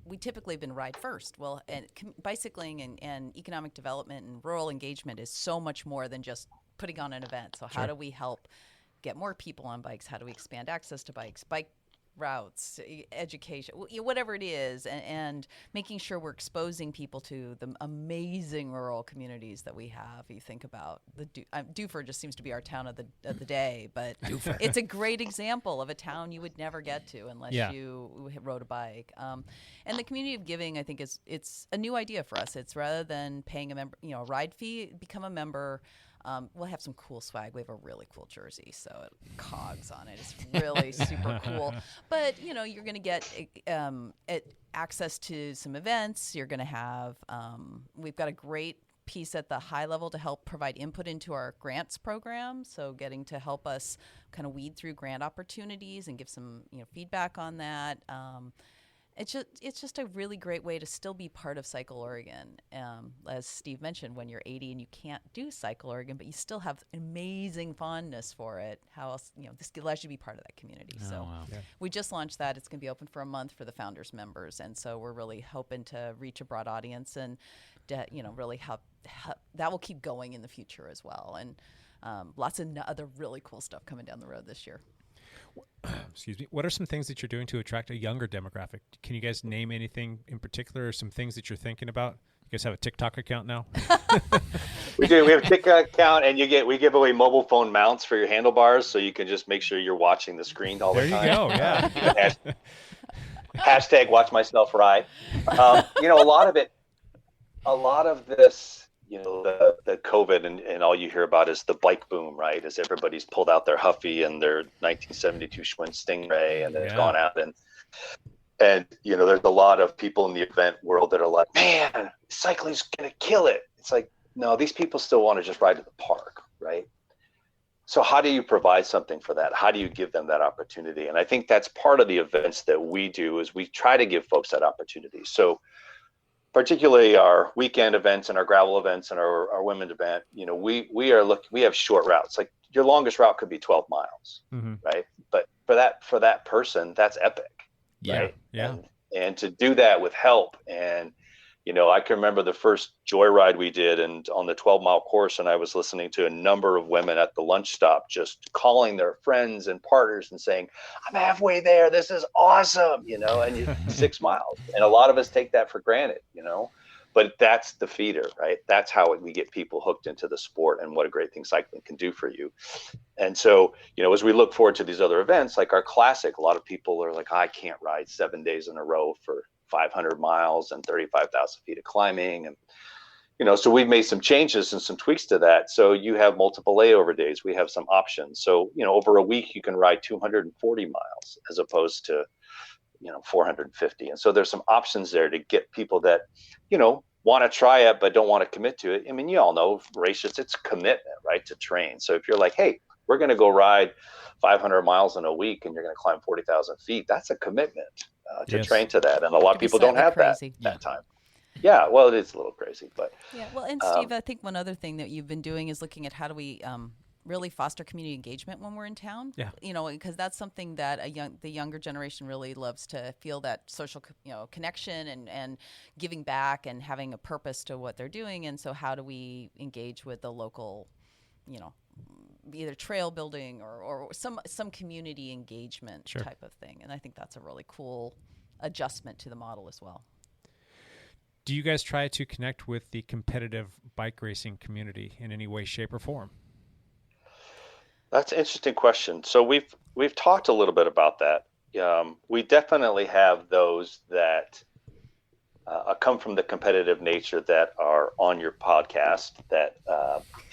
we typically have been ride first. Well, and bicycling and economic development and rural engagement is so much more than just putting on an event. So how do we help get more people on bikes? How do we expand access to bikes? Bike routes, education, whatever it is, and making sure we're exposing people to the amazing rural communities that we have. You think about the Duford just seems to be our town of the day, but it's a great example of a town you would never get to unless you rode a bike. And the community of giving, I think, it's a new idea for us. It's rather than paying a ride fee, become a member. We'll have some cool swag. We have a really cool jersey, so cogs on it. It's really super cool. But you're going to get access to some events. You're going to have. We've got a great piece at the high level to help provide input into our grants program. So getting to help us kind of weed through grant opportunities and give some feedback on that. It's just a really great way to still be part of Cycle Oregon. As Steve mentioned, when you're 80 and you can't do Cycle Oregon, but you still have amazing fondness for it. How else, this allows you to be part of that community. We just launched that. It's going to be open for a month for the founders members. And so we're really hoping to reach a broad audience and, really help that will keep going in the future as well. And lots of other really cool stuff coming down the road this year. Excuse me. What are some things that you're doing to attract a younger demographic? Can you guys name anything in particular, or some things that you're thinking about? You guys have a TikTok account now? We do. We have a TikTok account, and we give away mobile phone mounts for your handlebars, so you can just make sure you're watching the screen all the time. There you go. Yeah. Hashtag watch myself ride. A lot of this. The COVID and all you hear about is the bike boom, right? As everybody's pulled out their Huffy and their 1972 Schwinn Stingray, and they've gone out and there's a lot of people in the event world that are like, man, cycling's gonna kill it. It's like, no, these people still want to just ride to the park, right? So how do you provide something for that? How do you give them that opportunity? And I think that's part of the events that we do, is we try to give folks that opportunity. So particularly our weekend events and our gravel events and our women's event, we have short routes. Like your longest route could be 12 miles, right? But for that person, that's epic, right? Yeah. And to do that with help, and I can remember the first joyride we did, and on the 12-mile course, and I was listening to a number of women at the lunch stop just calling their friends and partners and saying, I'm halfway there, this is awesome, and 6 miles. And a lot of us take that for granted, but that's the feeder, right? That's how we get people hooked into the sport, and what a great thing cycling can do for you. And so, as we look forward to these other events, like our classic, a lot of people are like, I can't ride 7 days in a row for 500 miles and 35,000 feet of climbing. And, so we've made some changes and some tweaks to that. So you have multiple layover days. We have some options. So, over a week, you can ride 240 miles as opposed to, 450. And so there's some options there to get people that, want to try it, but don't want to commit to it. I mean, you all know races, it's commitment, right? To train. So if you're like, hey, we're going to go ride 500 miles in a week and you're going to climb 40,000 feet, that's a commitment to train to that. And a lot of people don't have that time. Yeah, well, it is a little crazy, but well, and Steve, I think one other thing that you've been doing is looking at how do we really foster community engagement when we're in town. Yeah, because that's something that the younger generation really loves, to feel that social connection and giving back and having a purpose to what they're doing. And so how do we engage with the local, either trail building or some community engagement type of thing? And I think that's a really cool adjustment to the model as well. Do you guys try to connect with the competitive bike racing community in any way, shape, or form? That's an interesting question. So we've talked a little bit about that. We definitely have those that come from the competitive nature that are on your podcast, that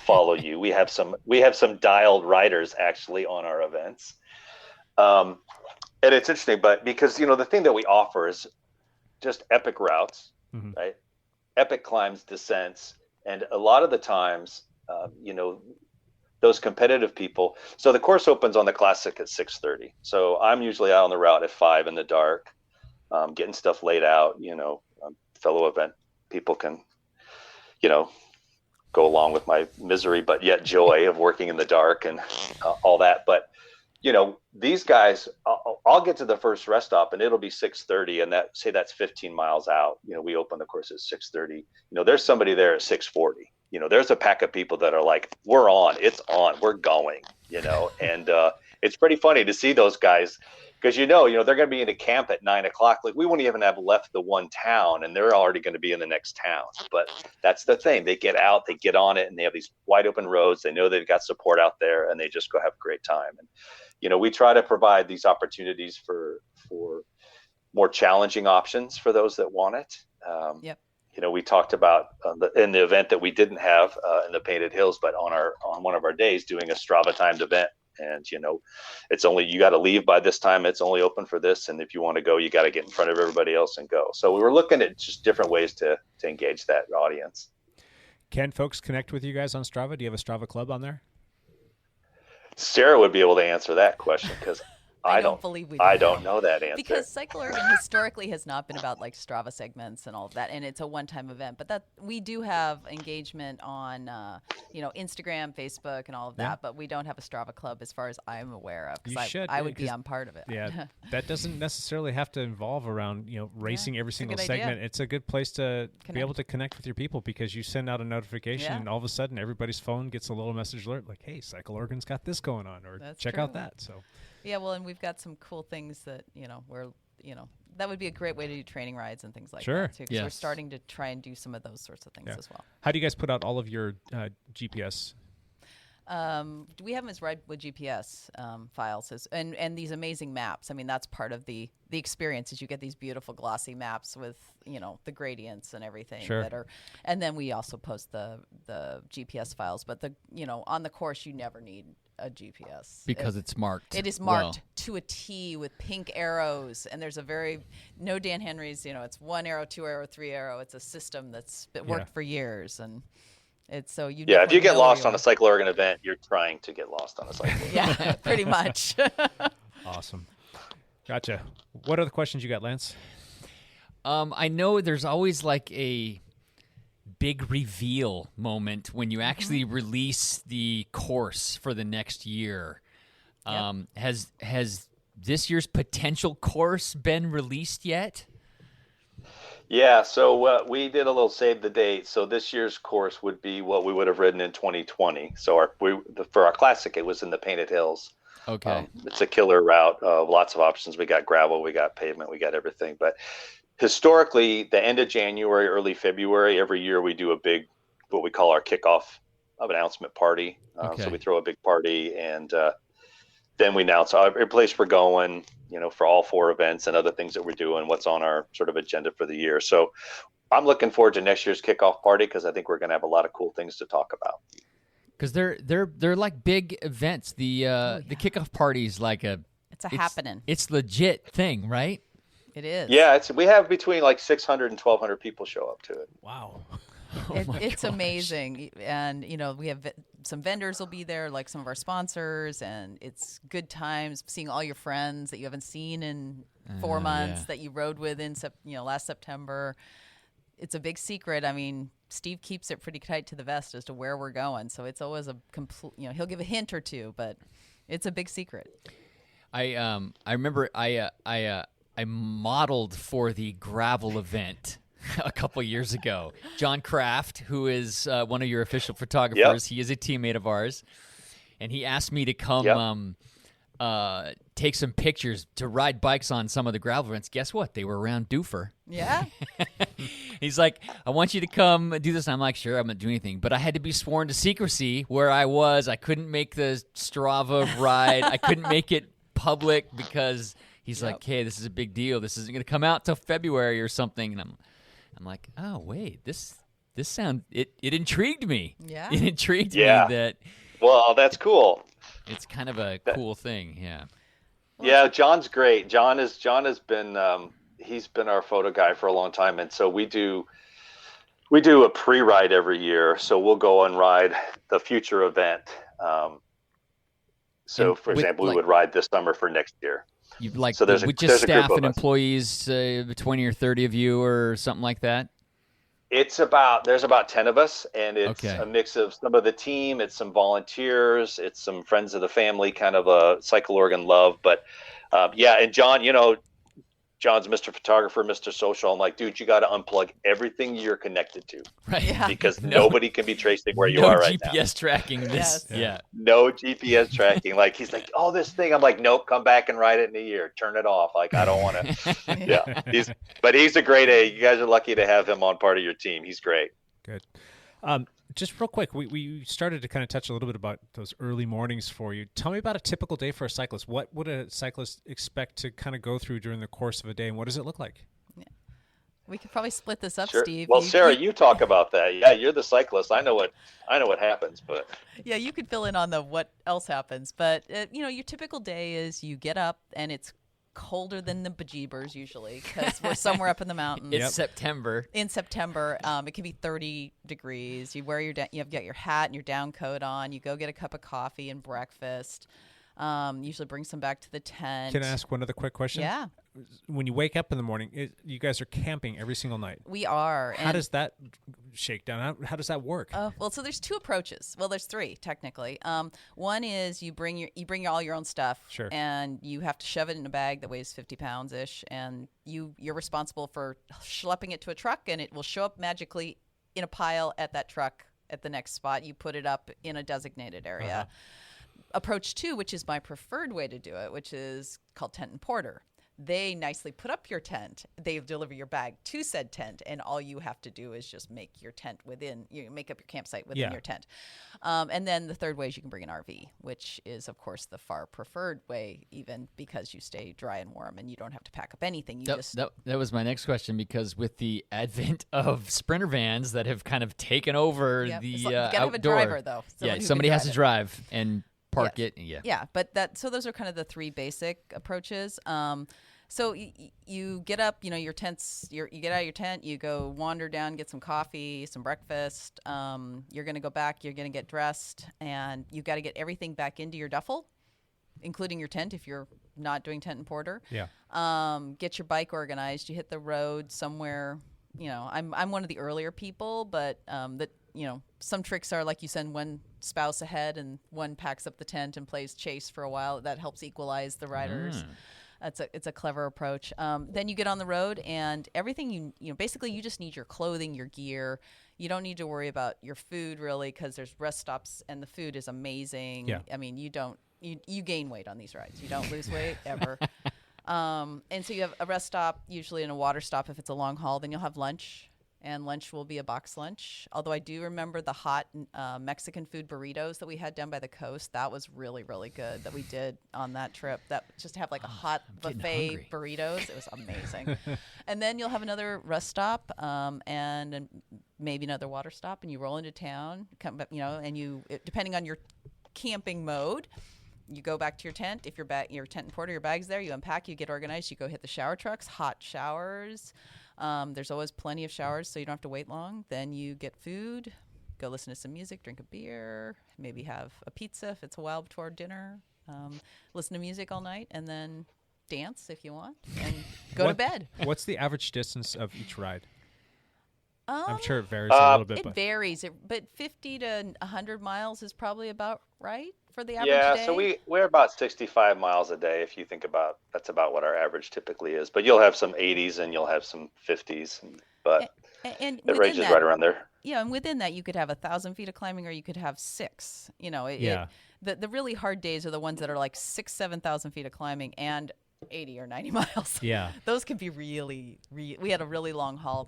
follow you. We have some dialed riders actually on our events, and it's interesting. But because the thing that we offer is just epic routes, right? Epic climbs, descents, and a lot of the times, those competitive people. So the course opens on the classic at 6:30. So I'm usually out on the route at 5 in the dark, getting stuff laid out. Fellow event people can, go along with my misery, but yet joy of working in the dark and all that. But, these guys, I'll get to the first rest stop and it'll be 6:30, and that's 15 miles out. We open the course at 6:30. There's somebody there at 6:40. There's a pack of people that are like, we're on, it's on, we're going, and it's pretty funny to see those guys because they're going to be in a camp at 9 o'clock. Like we won't even have left the one town, and they're already going to be in the next town. But that's the thing. They get out, they get on it, and they have these wide open roads. They know they've got support out there, and they just go have a great time. And we try to provide these opportunities for more challenging options for those that want it. Yep. We talked about in the event that we didn't have in the Painted Hills, but on one of our days doing a Strava timed event. And, it's only, you got to leave by this time. It's only open for this. And if you want to go, you got to get in front of everybody else and go. So we were looking at just different ways to engage that audience. Can folks connect with you guys on Strava? Do you have a Strava club on there? Sarah would be able to answer that question because I don't believe we do. I don't know that answer. Because Cycle Oregon historically has not been about like Strava segments and all of that, and it's a one-time event. But that we do have engagement on, Instagram, Facebook, and all of that. Yeah. But we don't have a Strava club, as far as I'm aware of. You Because should, I would be 'cause- on part of it. Yeah, that doesn't necessarily have to involve around racing every it's a single good idea. segment. It's a good place to be Connect. able to connect with your people because you send out a notification Yeah. and all of a sudden everybody's phone gets a little message alert like, "Hey, Cycle Oregon's got this going on," or That's check out true. that. So Yeah, well, and we've got some cool things that that would be a great way to do training rides and things like Sure. that too. Because we're Yes. starting to try and do some of those sorts of things Yeah. as well. how do you guys put out all of your GPS? We have them as ride with GPS files and these amazing maps. I mean, that's part of the experience is you get these beautiful glossy maps with the gradients and everything Sure. that are, and then we also post the GPS files. But on the course you never need a GPS Because it's marked. It is marked to a T with pink arrows, and there's no Dan Henry's. It's 1 arrow, 2 arrow, 3 arrow. It's a system that's been worked for years, and it's so you. Yeah, if you definitely get know where lost you on are. a Cycle Oregon event, you're trying to get lost on a Cycle Oregon. Yeah, pretty much. Awesome, gotcha. What other questions you got, Lance? I know there's always like a big reveal moment when you actually release the course for the next year. Has this year's potential course been released yet? Yeah, so we did a little save the date. So this year's course would be what we would have ridden in 2020. So for our classic, it was in the Painted Hills. Okay. It's a killer route of lots of options. We got gravel, we got pavement, we got everything. But historically, the end of January, early February, every year we do a big, what we call our kickoff of announcement party. Okay. So we throw a big party and then we announce every place we're going, for all 4 events and other things that we're doing, what's on our sort of agenda for the year. So I'm looking forward to next year's kickoff party because I think we're going to have a lot of cool things to talk about. Because they're like big events. The kickoff party is like It's happening. It's legit thing, right? It is. Yeah, we have between like 600 and 1,200 people show up to it. Wow. It's amazing, and we have some vendors will be there, like some of our sponsors, and it's good times seeing all your friends that you haven't seen in 4 months that you rode with in last September. It's a big secret. I mean, Steve keeps it pretty tight to the vest as to where we're going, so it's always a complete. He'll give a hint or two, but it's a big secret. I remember I modeled for the gravel event a couple years ago. John Kraft, who is one of your official photographers, he is a teammate of ours, and he asked me to come take some pictures to ride bikes on some of the gravel events. Guess what? They were around Doofer. Yeah. He's like, I want you to come do this. And I'm like, sure, I'm going to do anything. But I had to be sworn to secrecy where I was. I couldn't make the Strava ride. I couldn't make it public because he's like, hey, this is a big deal. This isn't going to come out till February or something. And I'm like, oh, wait, this sound, it intrigued me. Yeah. It intrigued me Yeah. that Well, that's cool. it's kind of a cool thing. Yeah. Yeah, John's great. John has been he's been our photo guy for a long time, and so we do a pre-ride every year. So we'll go and ride the future event. So, And for with, example, we like- would ride this summer for next year. You like So there's a- with there's just a group staff of and us. employees, 20 or 30 of you or something like that? There's about 10 of us, and it's Okay. a mix of some of the team, it's some volunteers, it's some friends of the family, kind of a Cycle Oregon love. But and John, John's Mr. Photographer, Mr. Social. I'm like, dude, you got to unplug everything you're connected to, Right. because nobody can be tracing where you no are right GPS tracking this. Yes. Yeah. now. No GPS tracking. Like, he's like, oh, this thing. I'm like, nope, come back and ride it in a year. Turn it off. Like, I don't want to. Yeah. He's a great A. You guys are lucky to have him on part of your team. He's great. Good. Just real quick, we started to kind of touch a little bit about those early mornings for you. Tell me about a typical day for a cyclist. What would a cyclist expect to kind of go through during the course of a day, and what does it look like? Yeah. We could probably split this up, Sure. Steve. Well, Sarah, you talk about that. Yeah, you're the cyclist. I know what happens, but Yeah, you could fill in on the what else happens. But, your typical day is you get up and it's colder than the bejeebers usually because we're somewhere up in the mountains. It's September. In September, it can be 30 degrees. You wear you've got your hat and your down coat on. You go get a cup of coffee and breakfast. Usually bring some back to the tent. Can I ask one other quick question? Yeah. When you wake up in the morning, you guys are camping every single night. We are. How does that shake down? How does that work? Well, so there's two approaches. Well, there's three technically. One is you bring all your own stuff, Sure. and you have to shove it in a bag that weighs 50 pounds ish, and you're responsible for schlepping it to a truck, and it will show up magically in a pile at that truck at the next spot. You put it up in a designated area. Uh-huh. Approach two, which is my preferred way to do it, which is called tent and porter. They nicely put up your tent. They deliver your bag to said tent, and all you have to do is just make your tent make up your campsite within your tent. And then the third way is you can bring an RV, which is, of course, the far preferred way, even because you stay dry and warm and you don't have to pack up anything. That was my next question, because with the advent of Sprinter vans that have kind of taken over the you gotta have a outdoor. driver, though. Somebody has to drive and park it. Yeah, but so those are kind of the three basic approaches. So you get up, your tents. You get out of your tent. You go wander down, get some coffee, some breakfast. You're going to go back. You're going to get dressed, and you've got to get everything back into your duffel, including your tent if you're not doing tent and porter. Yeah. Get your bike organized. You hit the road somewhere. I'm one of the earlier people, but some tricks are like you send one spouse ahead and one packs up the tent and plays chase for a while. That helps equalize the riders. It's a clever approach. Then you get on the road, and everything basically you just need your clothing, your gear. You don't need to worry about your food really, because there's rest stops and the food is amazing. Yeah. I mean, you gain weight on these rides. You don't lose weight ever. And so you have a rest stop, usually in a water stop if it's a long haul. Then you'll have lunch. And lunch will be a box lunch. Although I do remember the hot Mexican food burritos that we had down by the coast. That was really, really good that we did on that trip. That just to have like a hot buffet burritos. It was amazing. And then you'll have another rest stop and maybe another water stop. And you roll into town, and depending on your camping mode, you go back to your tent. If your tent and porter, your bag's there, you unpack, you get organized, you go hit the shower trucks, hot showers. There's always plenty of showers, so you don't have to wait long. Then you get food, go listen to some music, drink a beer, maybe have a pizza if it's a while before dinner, listen to music all night, and then dance if you want, and go to bed. What's the average distance of each ride? I'm sure it varies a little bit. It varies, but 50 to 100 miles is probably about right for the average day. So we're about 65 miles a day. If you think about, that's about what our average typically is. But you'll have some 80s and you'll have some 50s, but and it ranges right around there. Yeah, and within that, you could have 1,000 feet of climbing, or you could have 6. The really hard days are the ones that are like 7,000 feet of climbing and 80 or 90 miles. Yeah, those can be really. We had a really long haul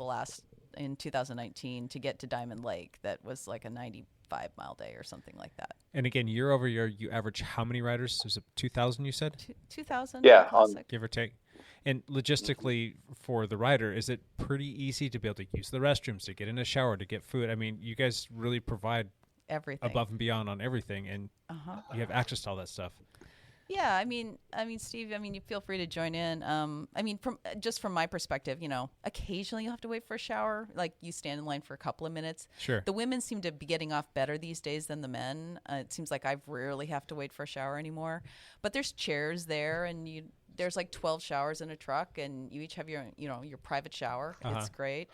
in 2019 to get to Diamond Lake. That was like a 95-mile day or something like that. And again, year over year, you average how many riders? Was it 2,000 you said? 2,000. Yeah, give or take. And logistically for the rider, is it pretty easy to be able to use the restrooms, to get in a shower, to get food? I mean, you guys really provide everything above and beyond on everything, and you have access to all that stuff. Yeah, I mean, Steve, you feel free to join in. From my perspective, occasionally you'll have to wait for a shower. Like you stand in line for a couple of minutes. Sure. The women seem to be getting off better these days than the men. It seems like I rarely have to wait for a shower anymore. But there's chairs there, and there's like 12 showers in a truck, and you each have your private shower. It's great.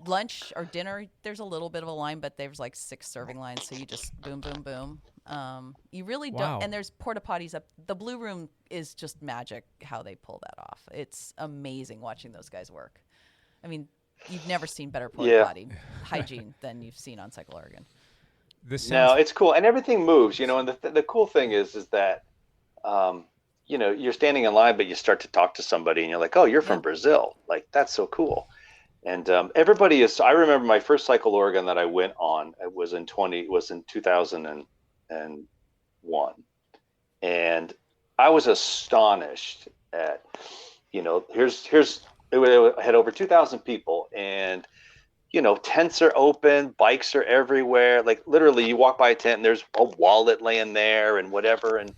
Lunch or dinner, there's a little bit of a line, but there's like 6 serving lines, so you just boom, boom, boom. You really Wow. don't. And there's porta potties up. The Blue Room is just magic how they pull that off. It's amazing watching those guys work. I mean, you've never seen better porta potty hygiene than you've seen on Cycle Oregon. No, it's cool, and everything moves, you know. And the cool thing is that, you know, you're standing in line, but you start to talk to somebody, and you're like, "Oh, you're from Brazil." Like, that's so cool. And everybody is. I remember my first Cycle Oregon that I went on. It was in 2001, and I was astonished at, you know, it had over 2,000 people, and you know, tents are open, bikes are everywhere. Like, literally, you walk by a tent and there's a wallet laying there and whatever, and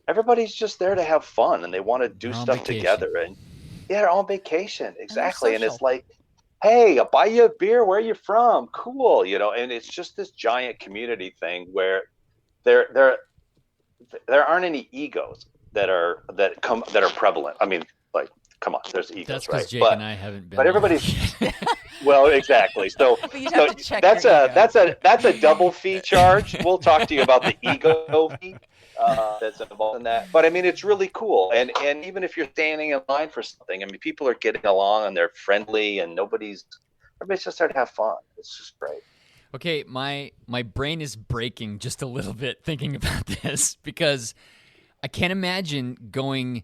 everybody's just there to have fun and they want to do stuff together. And they're on vacation, exactly. And it's like, hey, I'll buy you a beer. Where are you from? Cool, you know. And it's just this giant community thing where there aren't any egos that are prevalent. I mean, like, come on, there's egos, That's right? because Jake and I haven't been. But everybody's well, exactly. So, that's a double fee charge. We'll talk to you about the ego fee that's involved in that. But I mean, it's really cool. And even if you're standing in line for something, I mean, people are getting along and they're friendly, and everybody's just there to have fun. It's just great. Okay, my brain is breaking just a little bit thinking about this, because I can't imagine going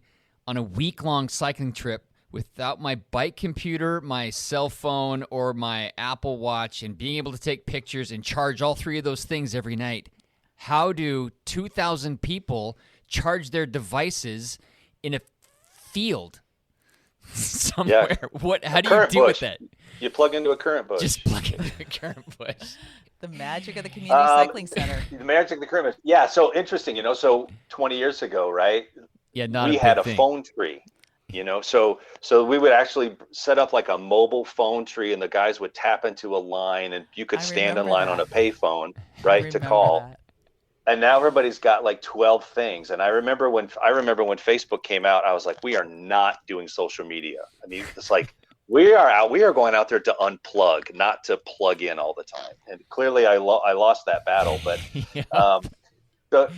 on a week-long cycling trip without my bike computer, my cell phone, or my Apple Watch, and being able to take pictures and charge all three of those things every night. How do 2,000 people charge their devices in a field somewhere? Yeah. How do you deal with that? You plug into a current bush. Just plug into a current bush. The magic of the community cycling center. The magic of the current bush. Yeah, so interesting, you know, so 20 years ago, right? Yeah, we had a phone tree, you know, so we would actually set up like a mobile phone tree, and the guys would tap into a line, and you could stand in line on a payphone, right, to call. That. And now everybody's got like 12 things. And I remember when Facebook came out, I was like, we are not doing social media. I mean, it's like we are going out there to unplug, not to plug in all the time. And clearly I lost that battle, but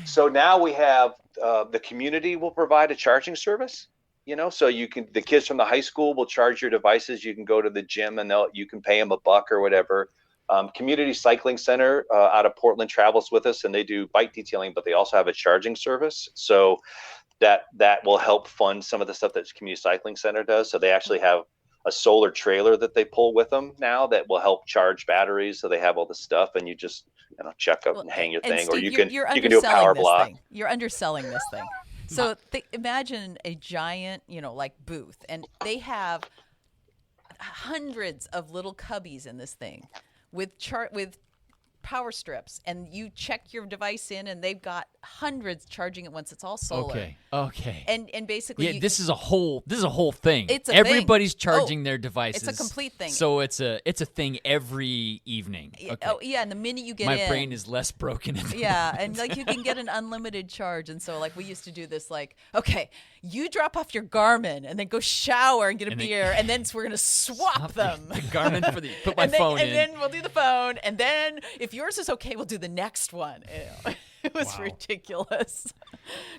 so now we have the community will provide a charging service, you know, so the kids from the high school will charge your devices. You can go to the gym and you can pay them $1 or whatever. Community Cycling Center out of Portland travels with us, and they do bike detailing, but they also have a charging service. So that will help fund some of the stuff that Community Cycling Center does. So they actually have a solar trailer that they pull with them now that will help charge batteries. So they have all the stuff, and you just check up and hang your thing, Steve, or you can do a power block. You're underselling this thing. So imagine a giant, like booth, and they have hundreds of little cubbies in this thing with power strips, and you check your device in, and they've got hundreds charging at once. It's all solar. Okay. And basically, this is a whole thing. It's everybody's charging their devices. It's a complete thing. So it's a thing every evening. Okay. Oh yeah, and the minute you get in, my brain is less broken. Yeah, and like you can get an unlimited charge, and so like we used to do this. Like, okay, you drop off your Garmin and then go shower and get a beer, and then we're gonna swap them. The Garmin put my phone in, and then we'll do the phone, and then if yours is okay, we'll do the next one. It was ridiculous.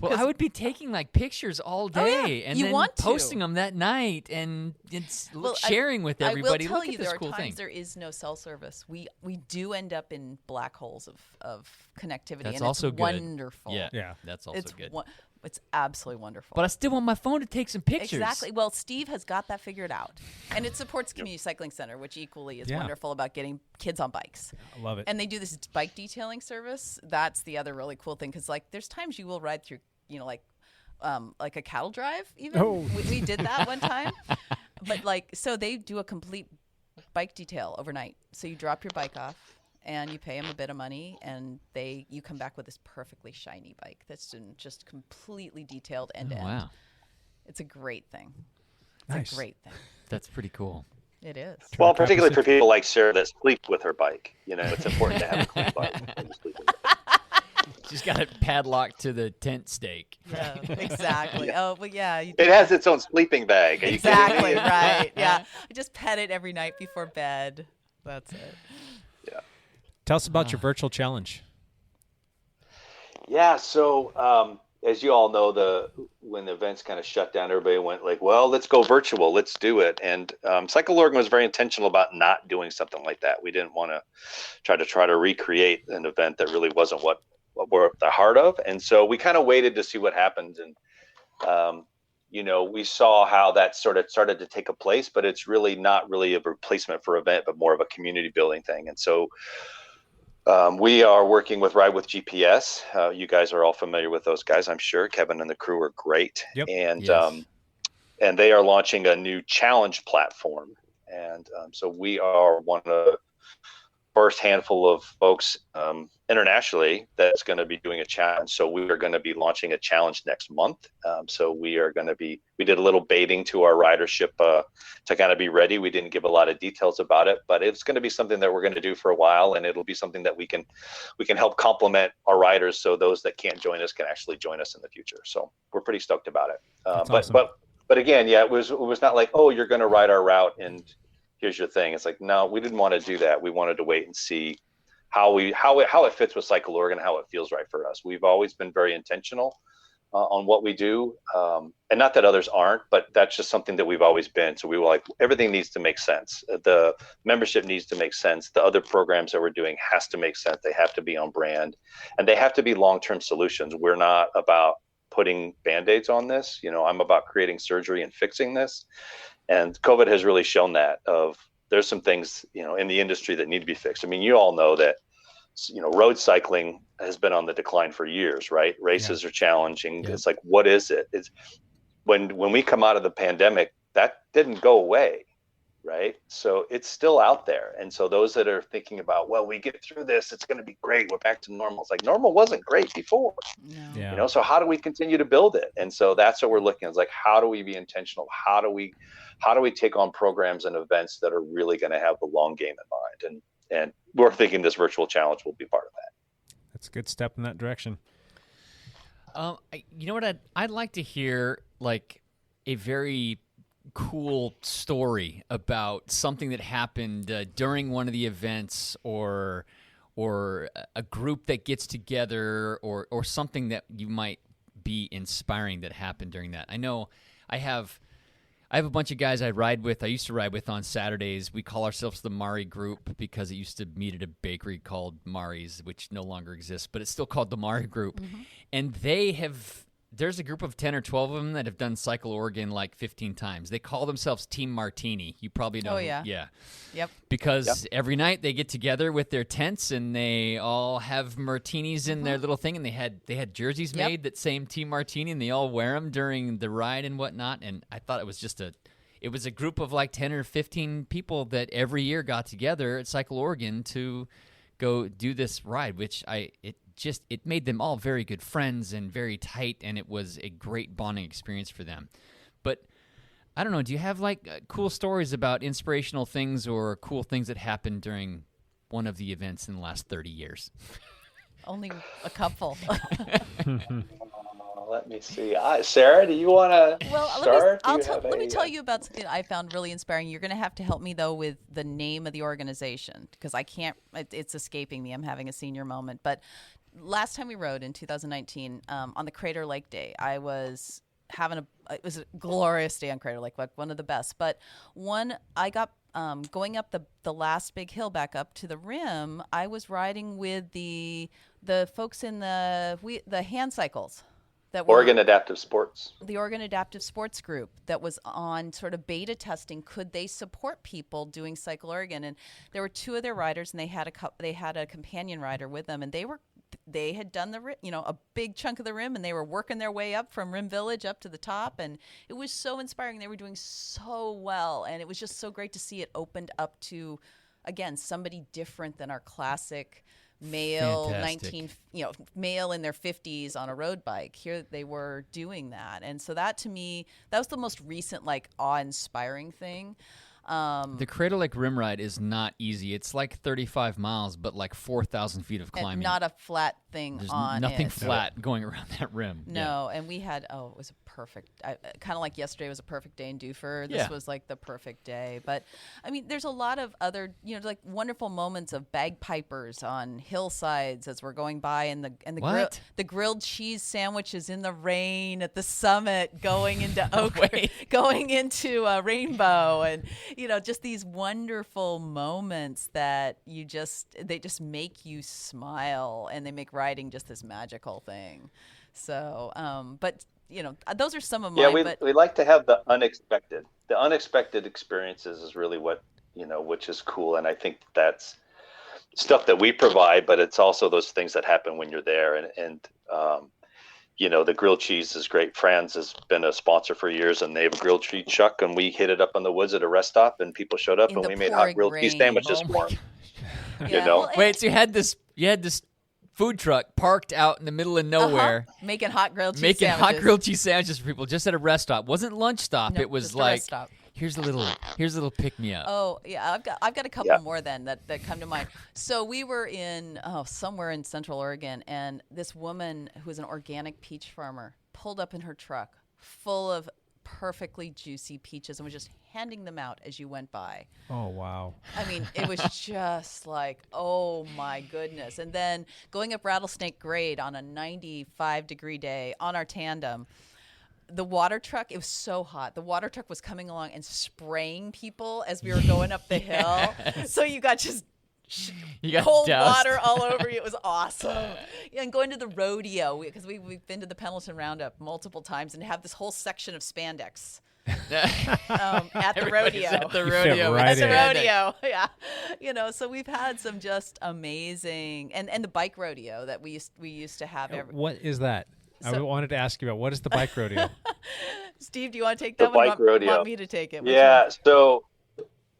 Well, I would be taking like pictures all day and then posting them that night, and it's sharing with everybody. I will tell Look you, at this there are cool times thing. there is no cell service. We do end up in black holes of connectivity, That's and also it's good. wonderful. Yeah, that's also good. It's absolutely wonderful. But I still want my phone to take some pictures. Exactly. Well, Steve has got that figured out. And it supports Community Cycling Center, which equally is wonderful about getting kids on bikes. I love it. And they do this bike detailing service. That's the other really cool thing, because like there's times you will ride through, like a cattle drive even. Oh. We did that one time. But like, so they do a complete bike detail overnight. So you drop your bike off, and you pay them a bit of money, and you come back with this perfectly shiny bike that's just completely detailed end to end. Wow. It's a great thing. Nice. A great thing. That's pretty cool. It is. Well, particularly for people like Sarah that sleep with her bike. It's important to have a clean bike. She's got it padlocked to the tent stake. Yeah, exactly. Oh, well, yeah. It has its own sleeping bag. Exactly, right. Yeah. I just pet it every night before bed. That's it. Yeah. Tell us about your virtual challenge. Yeah. So, as you all know, when the events kind of shut down, everybody went like, well, let's go virtual. Let's do it. And Cycle Oregon was very intentional about not doing something like that. We didn't want to try to recreate an event that really wasn't what we're at the heart of. And so we kind of waited to see what happens. And, we saw how that sort of started to take a place, but it's really not really a replacement for event, but more of a community building thing. And so we are working with Ride with GPS. You guys are all familiar with those guys, I'm sure. Kevin and the crew are great. Yep. And Yes. and they are launching a new challenge platform. And so we are one of the first handful of folks internationally that's going to be doing a challenge. So we are going to be launching a challenge next month. So we did a little baiting to our ridership to kind of be ready. We didn't give a lot of details about it, but it's going to be something that we're going to do for a while, and it'll be something that we can help complement our riders, so those that can't join us can actually join us in the future. So we're pretty stoked about it. Awesome. But again, yeah, it was not like, oh, you're going to ride our route and here's your thing. It's like, no, we didn't want to do that. We wanted to wait and see how it fits with Cycle Oregon, how it feels right for us. We've always been very intentional on what we do, and not that others aren't, but that's just something that we've always been. So we were like, everything needs to make sense. The membership needs to make sense. The other programs that we're doing has to make sense. They have to be on brand, and they have to be long-term solutions. We're not about putting Band-Aids on this. I'm about creating surgery and fixing this. And COVID has really shown that there's some things, in the industry that need to be fixed. I mean, you all know that, road cycling has been on the decline for years, right? Races are challenging. Yeah. It's like, what is it? It's when we come out of the pandemic, that didn't go away, right? So it's still out there. And so those that are thinking about, well, we get through this, it's going to be great, we're back to normal. It's like, normal wasn't great before. No. Yeah. So how do we continue to build it? And so that's what we're looking at. It's like, how do we be intentional? How do we take on programs and events that are really going to have the long game in mind? And we're thinking this virtual challenge will be part of that. That's a good step in that direction. You know what? I'd like to hear like a very cool story about something that happened during one of the events, or a group that gets together, or something that you might be inspiring that happened during that. I know I have a bunch of guys I used to ride with on Saturdays. We call ourselves the Mari Group because it used to meet at a bakery called Mari's, which no longer exists, but it's still called the Mari Group. Mm-hmm. And there's a group of 10 or 12 of them that have done Cycle Oregon like 15 times. They call themselves Team Martini. You probably know. Oh, yeah. Yeah. Yep. Because every night they get together with their tents and they all have martinis in their little thing, and they had jerseys made that same Team Martini, and they all wear them during the ride and whatnot. And I thought it was a group of like 10 or 15 people that every year got together at Cycle Oregon to go do this ride, which it made them all very good friends and very tight, and it was a great bonding experience for them. But I don't know, do you have like cool stories about inspirational things or cool things that happened during one of the events in the last 30 years? Only a couple. Let me see. Sarah, do you want to start? Let me tell you about something I found really inspiring. You're going to have to help me, though, with the name of the organization, because I can't, it's escaping me. I'm having a senior moment. But last time we rode in 2019, on the Crater Lake Day, I was it was a glorious day on Crater Lake, like one of the best. But I got going up the last big hill back up to the rim, I was riding with the folks in the hand cycles. Oregon Adaptive Sports. The Oregon Adaptive Sports Group that was on sort of beta testing. Could they support people doing Cycle Oregon? And there were two of their riders, and they had a companion rider with them, and they had done a big chunk of the rim, and they were working their way up from Rim Village up to the top, and it was so inspiring. They were doing so well, and it was just so great to see it opened up to, again, somebody different than our classic male male in their 50s on a road bike. Here they were doing that, and so that, to me, that was the most recent like awe-inspiring thing. The Crater Lake Rim Ride is not easy. It's like 35 miles, but like 4,000 feet of climbing. And not a flat thing There's on nothing it. flat going around that rim. No, and we had, it was a perfect, kind of like yesterday was a perfect day in Dufur. This was like the perfect day. But, I mean, there's a lot of other, like wonderful moments of bagpipers on hillsides as we're going by, and the grilled cheese sandwiches in the rain at the summit going into going into Rainbow, and, just these wonderful moments that they just make you smile, and they make riding just this magical thing. So, but those are some of mine. Yeah, we like to have the unexpected. The unexpected experiences is really what, which is cool. And I think that's stuff that we provide, but it's also those things that happen when you're there. And the grilled cheese is great. Franz has been a sponsor for years, and they have a grilled cheese truck, and we hit it up on the woods at a rest stop, and people showed up, and we made hot grilled cheese sandwiches for them. Wait, so you had this food truck parked out in the middle of nowhere, making hot grilled cheese sandwiches for people just at a rest stop. Wasn't lunch stop. No, it was just like, a rest stop. here's a little pick me up. Oh yeah, I've got a couple more then that come to mind. So we were in somewhere in Central Oregon, and this woman who was an organic peach farmer pulled up in her truck full of perfectly juicy peaches and was just handing them out as you went by. Oh, wow. I mean, it was just like, oh my goodness. And then going up Rattlesnake Grade on a 95-degree day on our tandem, the water truck, it was so hot. The water truck was coming along and spraying people as we were going up the hill. So you got just cold water all over you. It was awesome. Yeah, and going to the rodeo, because we've been to the Pendleton Roundup multiple times and have this whole section of spandex. At the rodeo. At the rodeo. Yeah. So we've had some just amazing, and the bike rodeo that we used to have. What is that? I wanted to ask you about what is the bike rodeo? Steve, do you want to take that one? Bike rodeo. Want me to take it?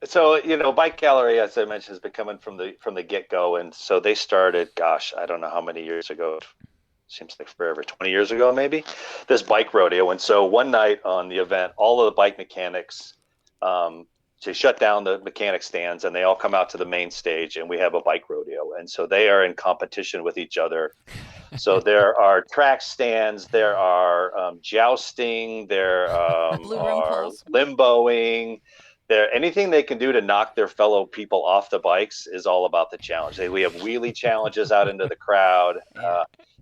So Bike Gallery, as I mentioned, has been coming from the get-go, and so they started, I don't know how many years ago. Seems like forever, 20 years ago maybe, this bike rodeo. And so one night on the event, all of the bike mechanics, they shut down the mechanic stands, and they all come out to the main stage, and we have a bike rodeo. And so they are in competition with each other. So there are track stands, there are jousting, there are limboing. Anything they can do to knock their fellow people off the bikes is all about the challenge. We have wheelie challenges out into the crowd.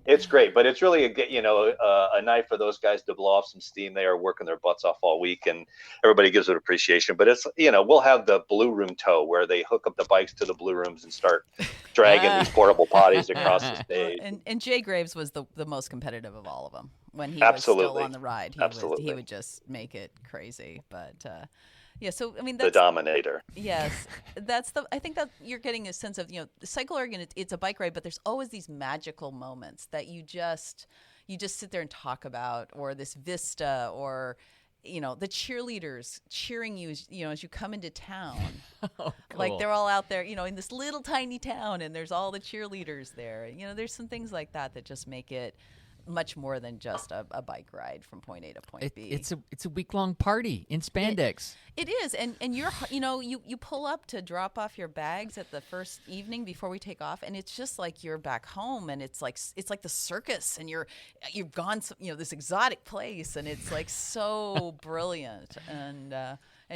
It's great, but it's really a night for those guys to blow off some steam. They are working their butts off all week, and everybody gives it appreciation. But it's we'll have the Blue Room tow, where they hook up the bikes to the Blue Rooms and start dragging these portable potties across the stage. And Jay Graves was the most competitive of all of them when he was still on the ride. He would just make it crazy, but. Yeah, so I mean that's the dominator. Yes, I think that you're getting a sense of Cycle Oregon. It's a bike ride, but there's always these magical moments that you just sit there and talk about, or this vista, or the cheerleaders cheering you, as you come into town. Oh, cool. Like they're all out there, in this little tiny town, and there's all the cheerleaders there. There's some things like that just make it much more than just a bike ride from point A to point B. It's a week-long party in spandex. It is, and you're you pull up to drop off your bags at the first evening before we take off, and it's just like you're back home, and it's like the circus, and you've gone this exotic place, and it's like so brilliant and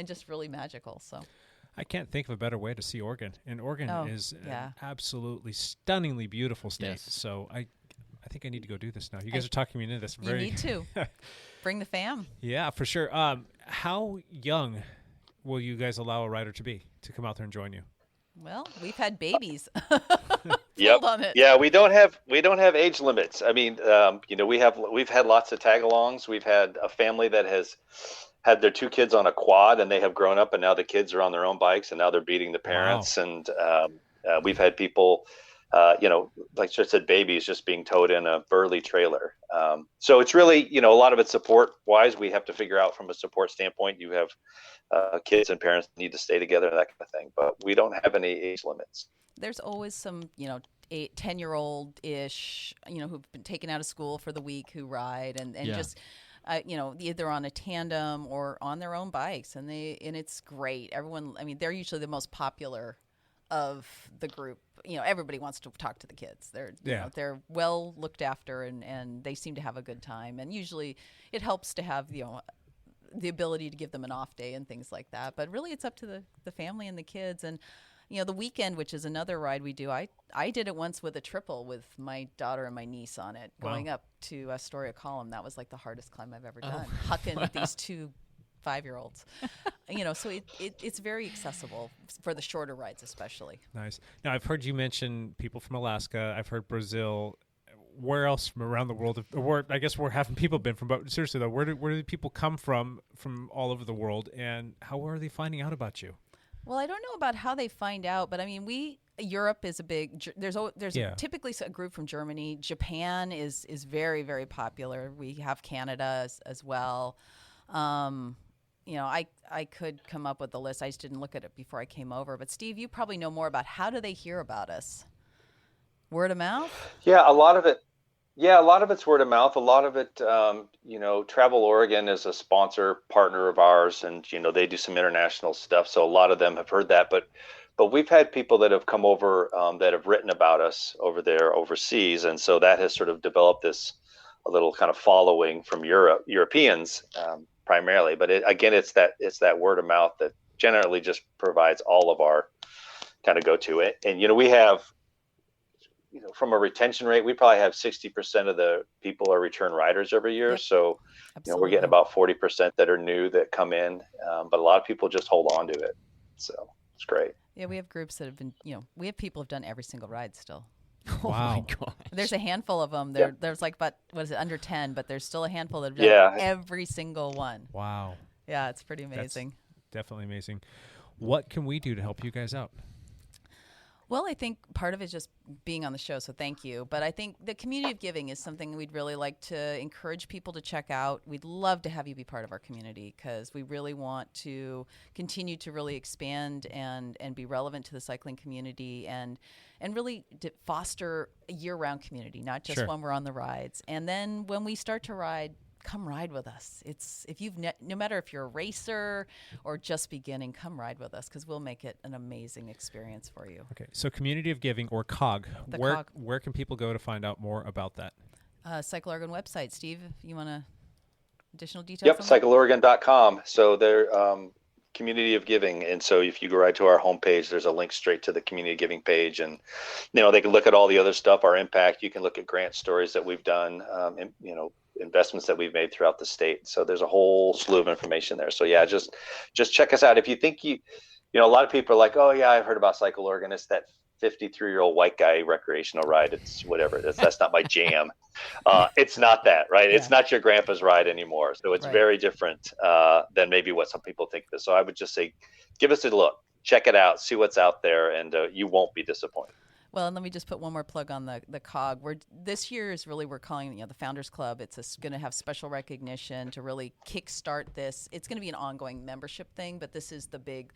just really magical. So. I can't think of a better way to see Oregon, and Oregon is an absolutely stunningly beautiful state. Yes. So I think I need to go do this now. You guys are talking me into this. You need to. Bring the fam. Yeah, for sure. How young will you guys allow a rider to come out there and join you? Well, we've had babies. Yep. On it. Yeah, we don't have age limits. I mean, we've had lots of tag-alongs. We've had a family that has had their two kids on a quad, and they have grown up, and now the kids are on their own bikes, and now they're beating the parents. Wow. And we've had people. Like I said, babies just being towed in a Burley trailer. So it's really, a lot of it support-wise. We have to figure out from a support standpoint. You have kids and parents need to stay together, that kind of thing. But we don't have any age limits. There's always some, 10-year-old-ish, who've been taken out of school for the week who ride and just either on a tandem or on their own bikes, and it's great. Everyone, I mean, they're usually the most popular of the group. Everybody wants to talk to the kids. They're well looked after, and they seem to have a good time. And usually, it helps to have the ability to give them an off day and things like that. But really, it's up to the family and the kids. And the weekend, which is another ride we do, I did it once with a triple with my daughter and my niece on it, going up to Astoria Column. That was like the hardest climb I've ever done, hucking these 2 5-year-olds. So it's very accessible for the shorter rides, especially. Nice. Now, I've heard you mention people from Alaska. I've heard Brazil. Where else from around the world? I guess where haven't people been from? But seriously though, where do people come from all over the world, and how are they finding out about you? Well, I don't know about how they find out, but I mean, Europe is a big. There's typically a group from Germany. Japan is very, very popular. We have Canada as well. I could come up with a list. I just didn't look at it before I came over. But Steve, you probably know more about how do they hear about us? Word of mouth? Yeah, a lot of it. Yeah, a lot of it's word of mouth. A lot of it, Travel Oregon is a sponsor partner of ours, and they do some international stuff. So a lot of them have heard that. But we've had people that have come over that have written about us over there overseas, and so that has sort of developed a little kind of following from Europeans primarily. But it's that word of mouth that generally just provides all of our kind of go to it. And we have. From a retention rate, we probably have 60% of the people are return riders every year. Yep. So, we're getting about 40% that are new that come in. But a lot of people just hold on to it. So it's great. Yeah, we have groups that have been, we have people who've done every single ride still. Oh my God. There's a handful of them. There's like, under 10, but there's still a handful that have done every single one. Wow. Yeah, it's pretty amazing. That's definitely amazing. What can we do to help you guys out? Well, I think part of it is just being on the show, so thank you. But I think the community of giving is something we'd really like to encourage people to check out. We'd love to have you be part of our community because we really want to continue to really expand and be relevant to the cycling community and really foster a year-round community, not just when we're on the rides. And then when we start to ride, come ride with us. It's no matter if you're a racer or just beginning, come ride with us because we'll make it an amazing experience for you. Okay, so Community of Giving or COG. Where can people go to find out more about that? Cycle Oregon website. Steve, you want additional details? Yep, cycleoregon.com. So they're Community of Giving, and so if you go right to our homepage, there's a link straight to the Community of Giving page, and they can look at all the other stuff, our impact. You can look at grant stories that we've done, and investments that we've made throughout the state. So there's a whole slew of information there. So yeah, just check us out. If you think a lot of people are like, oh yeah, I've heard about Cycle Oregon. It's that 53-year-old white guy recreational ride. It's whatever. That's not my jam. It's not that, right? Yeah. It's not your grandpa's ride anymore. So it's very different than maybe what some people think it is. So I would just say, give us a look, check it out, see what's out there, and you won't be disappointed. Well, and let me just put one more plug on the COG. This year is really, we're calling the Founders Club. It's going to have special recognition to really kickstart this. It's going to be an ongoing membership thing, but this is the big,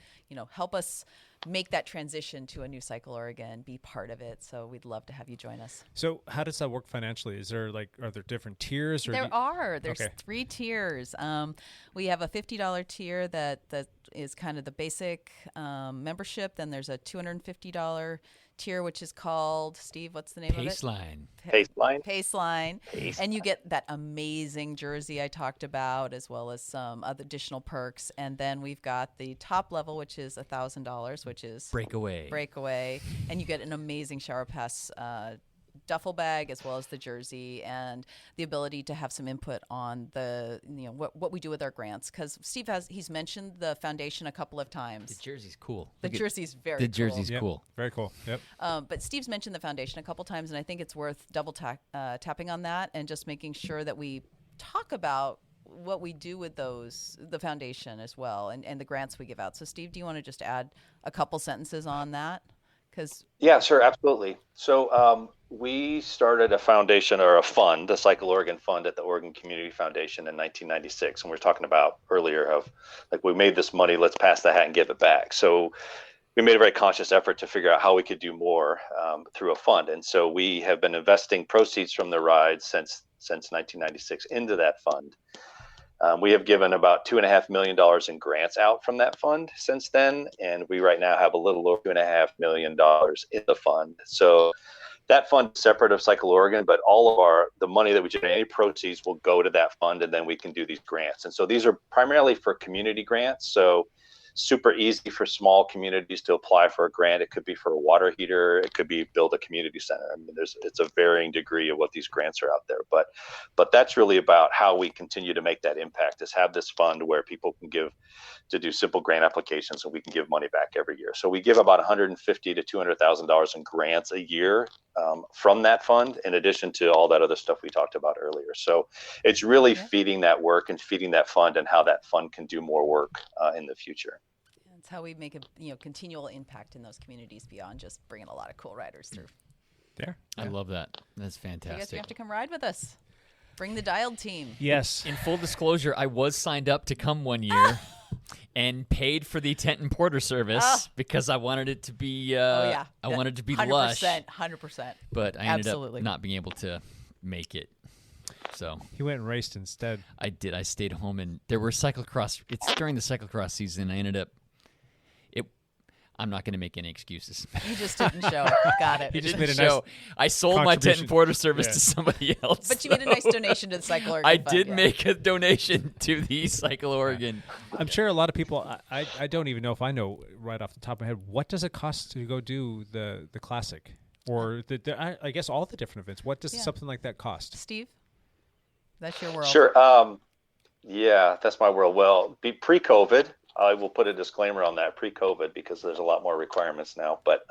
help us make that transition to a new Cycle Oregon, be part of it. So we'd love to have you join us. So how does that work financially? Is there are there different tiers? Or There's 3 tiers. We have a $50 tier that is kind of the basic membership. Then there's a $250 tier, which is called, Steve, what's the name of it? Paceline. And you get that amazing jersey I talked about, as well as some other additional perks. And then we've got the top level, which is $1,000, which is Breakaway. And you get an amazing shower pass duffel bag, as well as the jersey, and the ability to have some input on the what we do with our grants. Because Steve he's mentioned the foundation a couple of times. The jersey's cool. The jersey's very cool. The jersey's cool. Very cool. Yep. But Steve's mentioned the foundation a couple times, and I think it's worth double tapping on that and just making sure that we talk about what we do with the foundation as well, and the grants we give out. So Steve, do you want to just add a couple sentences on that? Yeah, sure, absolutely. So we started a foundation or a fund, the Cycle Oregon Fund, at the Oregon Community Foundation in 1996. And we were talking about earlier of we made this money, let's pass the hat and give it back. So we made a very conscious effort to figure out how we could do more through a fund. And so we have been investing proceeds from the rides since 1996 into that fund. We have given about $2.5 million in grants out from that fund since then, and we right now have a little over $2.5 million in the fund. So that fund is separate of Cycle Oregon, but all of the money that we generate, any proceeds will go to that fund, and then we can do these grants. And so these are primarily for community grants. So super easy for small communities to apply for a grant. It could be for a water heater. It could be build a community center. I mean, it's a varying degree of what these grants are out there. But that's really about how we continue to make that impact, is have this fund where people can give to do simple grant applications, and we can give money back every year. So we give about $150,000 to $200,000 in grants a year from that fund, in addition to all that other stuff we talked about earlier. So it's really feeding that work and feeding that fund, and how that fund can do more work in the future. That's how we make a continual impact in those communities beyond just bringing a lot of cool riders through. I love that. That's fantastic. You guys have to come ride with us. Bring the dialed team. Yes. In full disclosure, I was signed up to come one year and paid for the tent and porter service because I wanted it to be I wanted it to be 100%, lush. 100%. But I ended up not being able to make it. So he went and raced instead. I did. I stayed home, and there were cyclocross. It's during the cyclocross season. I ended up I'm not going to make any excuses. You just didn't show. Got it. You just didn't made a show. I sold my tent and porter service to somebody else. But you made a nice donation to the Cycle Oregon I Fund, did make a donation to the Cycle Oregon. I'm sure a lot of people, I don't even know if I know right off the top of my head, what does it cost to go do the Classic? Or I guess all the different events. What does something like that cost? Steve? That's your world. Sure. Yeah, that's my world. Well, pre-COVID, I will put a disclaimer on that, pre-COVID, because there's a lot more requirements now. But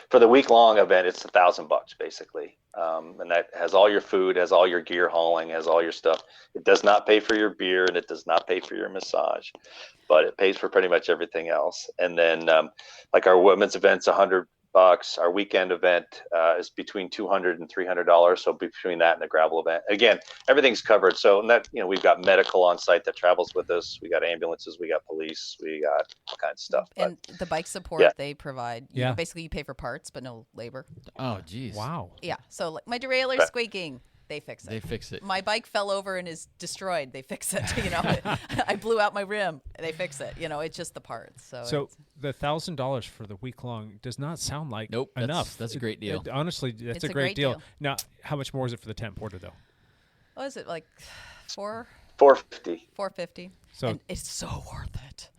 for the week-long event, it's $1,000 basically, and that has all your food, has all your gear hauling, has all your stuff. It does not pay for your beer, and it does not pay for your massage, but it pays for pretty much everything else. And then, like our women's event's $100. Our weekend event is between $200 and $300. So between that and the gravel event, again, everything's covered. So and that, we've got medical on site that travels with us. We got ambulances, we got police, we got all kinds of stuff. And the bike support they provide. Basically, you pay for parts, but no labor. Oh, geez. Wow. Yeah. So like my derailler's squeaking. They fix it. They fix it. My bike fell over and is destroyed. They fix it. I blew out my rim. They fix it. It's just the parts. So the $1,000 for the week long does not sound like enough. That's a great deal. Honestly, that's a great deal. Now, how much more is it for the tent porter though? What is it, like $450? $450. So and it's so worth it.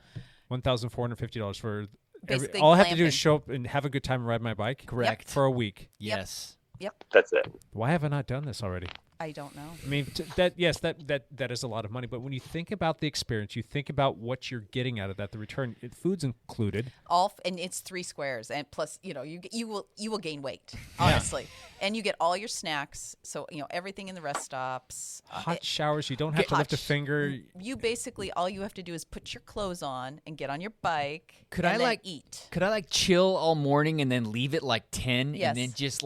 $1,450 for basically all I have to do is show up and have a good time and ride my bike. Correct. For a week. Yes. Yep. That's it. Why have I not done this already? I don't know. I mean, that is a lot of money. But when you think about the experience, you think about what you're getting out of that. The return, food's included. And it's 3 squares, and plus, you will gain weight, honestly, and you get all your snacks. So everything in the rest stops. Hot showers. You don't have to lift a finger. You basically all you have to do is put your clothes on and get on your bike. Could and I then eat? Could I chill all morning and then leave it like 10 Yes. and then just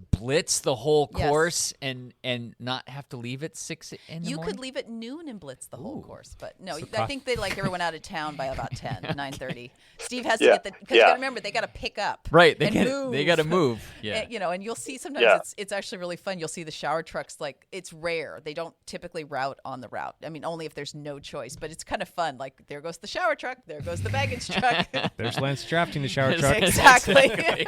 blitz the whole course and not have to leave at 6 in the morning? You could leave at noon and blitz the whole course, but no, I think they like everyone out of town by about 10, 9:30. Steve has to get because you got to remember they got to pick up. Right, they got to move. Yeah, and you'll see sometimes it's actually really fun. You'll see the shower trucks, like it's rare. They don't typically route on the route. I mean, only if there's no choice, but it's kind of fun. Like there goes the shower truck, there goes the baggage truck. There's Lance drafting the shower truck. Exactly.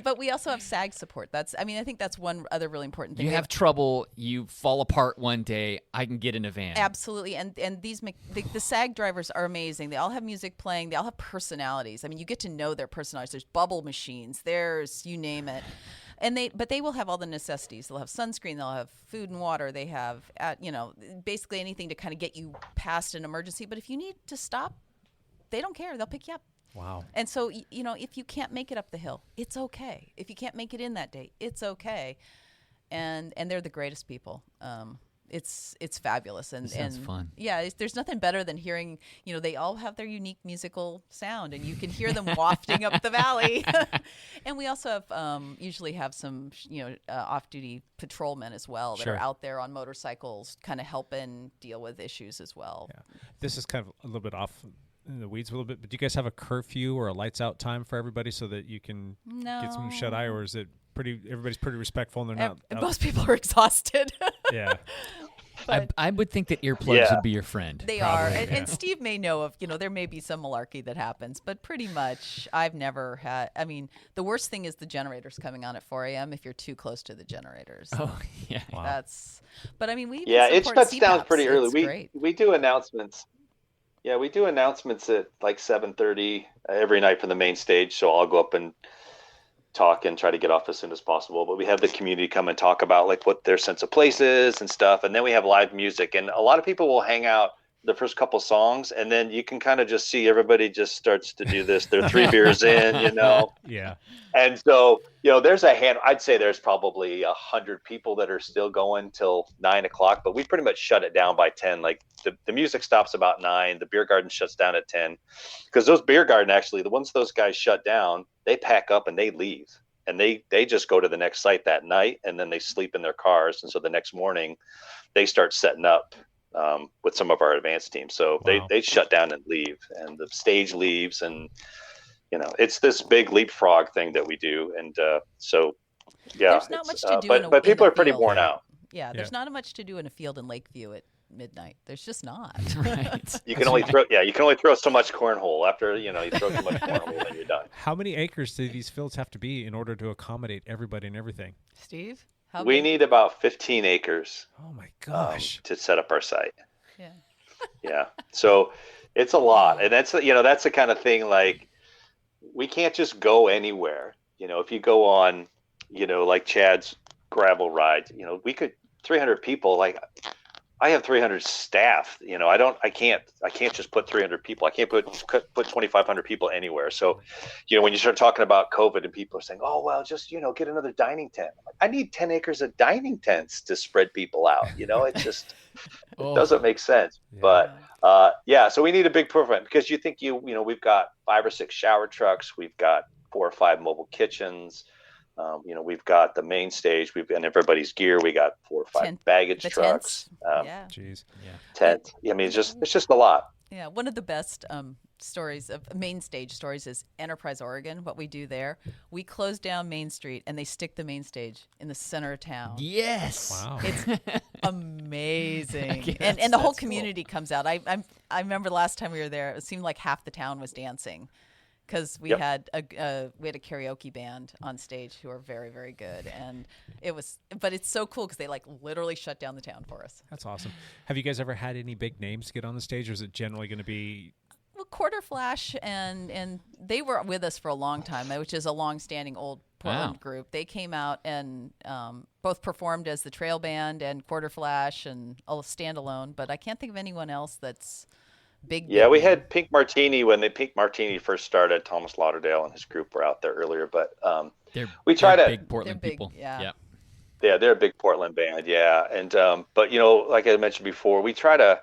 But we also have SAG support. I think that's one other really important thing. You have trouble, you fall apart one day, I can get in a van. Absolutely. And the SAG drivers are amazing. They all have music playing. They all have personalities. I mean, you get to know their personalities. There's bubble machines. There's you name it. But they will have all the necessities. They'll have sunscreen. They'll have food and water. They have, basically anything to kind of get you past an emergency. But if you need to stop, they don't care. They'll pick you up. Wow. And so, if you can't make it up the hill, it's okay. If you can't make it in that day, it's okay. And they're the greatest people. It's fabulous. And sounds fun. Yeah, there's nothing better than hearing, they all have their unique musical sound, and you can hear them wafting up the valley. And we also have usually have some, off-duty patrolmen as well that are out there on motorcycles kind of helping deal with issues as well. Yeah. This is kind of a little bit off in the weeds a little bit, but do you guys have a curfew or a lights out time for everybody so that you can get some shut eye, or is it everybody's pretty respectful and they're not most people are exhausted. Yeah. I would think that earplugs would be your friend. They are. And Steve may know of, there may be some malarkey that happens, but pretty much I've never had. I mean, the worst thing is the generators coming on at 4 a.m. if you're too close to the generators. Oh, yeah. Wow. But I mean, we it support shuts down CPAPs. pretty early. It's great. We do announcements. Yeah, we do announcements at like 7:30 every night from the main stage. So I'll go up and talk and try to get off as soon as possible. But we have the community come and talk about like what their sense of place is and stuff. And then we have live music. And a lot of people will hang out the first couple songs, and then you can kind of just see everybody just starts to do this. They're 3 beers in, Yeah. And so, there's I'd say there's probably 100 people that are still going till 9 o'clock, but we pretty much shut it down by 10. Like the music stops about 9. The beer garden shuts down at 10, because those beer garden, actually, once those guys shut down, they pack up and they leave, and they just go to the next site that night, and then they sleep in their cars. And so the next morning they start setting up with some of our advanced teams. So they shut down and leave, and the stage leaves, and it's this big leapfrog thing that we do. And there's not much to do but people are pretty worn out. Yeah, there's not much to do in a field in Lakeview at midnight. There's just not. Right. You can only throw so much cornhole. After you throw too much cornhole, then you're done. How many acres do these fields have to be in order to accommodate everybody and everything? Steve? We need about 15 acres. Oh my gosh. To set up our site. Yeah. Yeah. So it's a lot. And that's the kind of thing, like, we can't just go anywhere. If you go on, like Chad's gravel rides, we could 300 people, like I have 300 staff, I can't just put 300 people. I can't put 2,500 people anywhere. So, when you start talking about COVID and people are saying, oh, well, just, get another dining tent. I'm like, I need 10 acres of dining tents to spread people out. It just it doesn't make sense. Yeah. But so we need a big program, because you think we've got 5 or 6 shower trucks. We've got 4 or 5 mobile kitchens. We've got the main stage. We've got everybody's gear. We got 4 or 5 baggage trucks. Jeez. Yeah. Tent. I mean, it's just a lot. Yeah. One of the best stories of main stage stories is Enterprise, Oregon. What we do there, we close down Main Street and they stick the main stage in the center of town. Yes. Wow. It's amazing. And the whole community comes out. I remember the last time we were there, it seemed like half the town was dancing. Because we had a karaoke band on stage who are very, very good, and but it's so cool because they like literally shut down the town for us. That's awesome. Have you guys ever had any big names get on the stage, or is it generally going to be? Well, Quarter Flash and they were with us for a long time, which is a long-standing old Portland group. They came out and both performed as the trail band and Quarter Flash and a standalone, but I can't think of anyone else that's big. Yeah, we had Pink Martini when Pink Martini first started. Thomas Lauderdale and his group were out there earlier, but we try to big Portland people. Yeah, they're a big Portland band. Yeah, and but like I mentioned before, we try to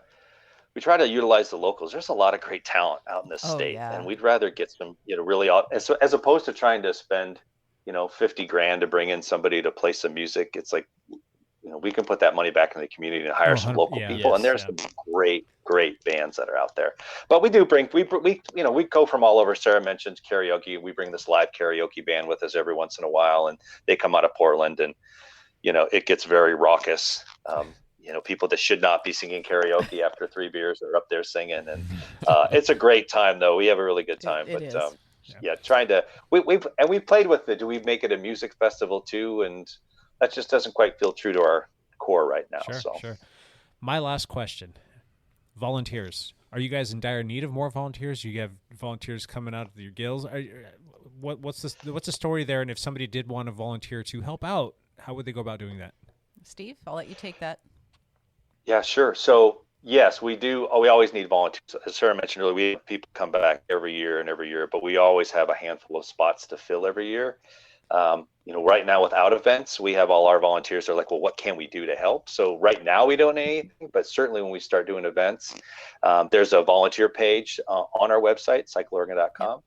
utilize the locals. There's a lot of great talent out in this state, and we'd rather get some really as opposed to trying to spend $50,000 to bring in somebody to play some music. It's like we can put that money back in the community and hire some local people, and there's some great bands that are out there. But we do we go from all over. Sarah mentioned karaoke. We bring this live karaoke band with us every once in a while, and they come out of Portland, and it gets very raucous. People that should not be singing karaoke after 3 beers are up there singing, and it's a great time though. We have a really good time. It is. Trying to we played with it. Do we make it a music festival too? And that just doesn't quite feel true to our core right now. Sure. My last question: volunteers. Are you guys in dire need of more volunteers? You have volunteers coming out of your guilds. What's the story there? And if somebody did want to volunteer to help out, how would they go about doing that? Steve, I'll let you take that. Yeah, sure. So yes, we do. We always need volunteers. As Sarah mentioned earlier, we have people come back every year, but we always have a handful of spots to fill every year. Right now without events, we have all our volunteers are like, well, what can we do to help? So right now we don't need anything, but certainly when we start doing events, there's a volunteer page on our website, cycleoregon.com,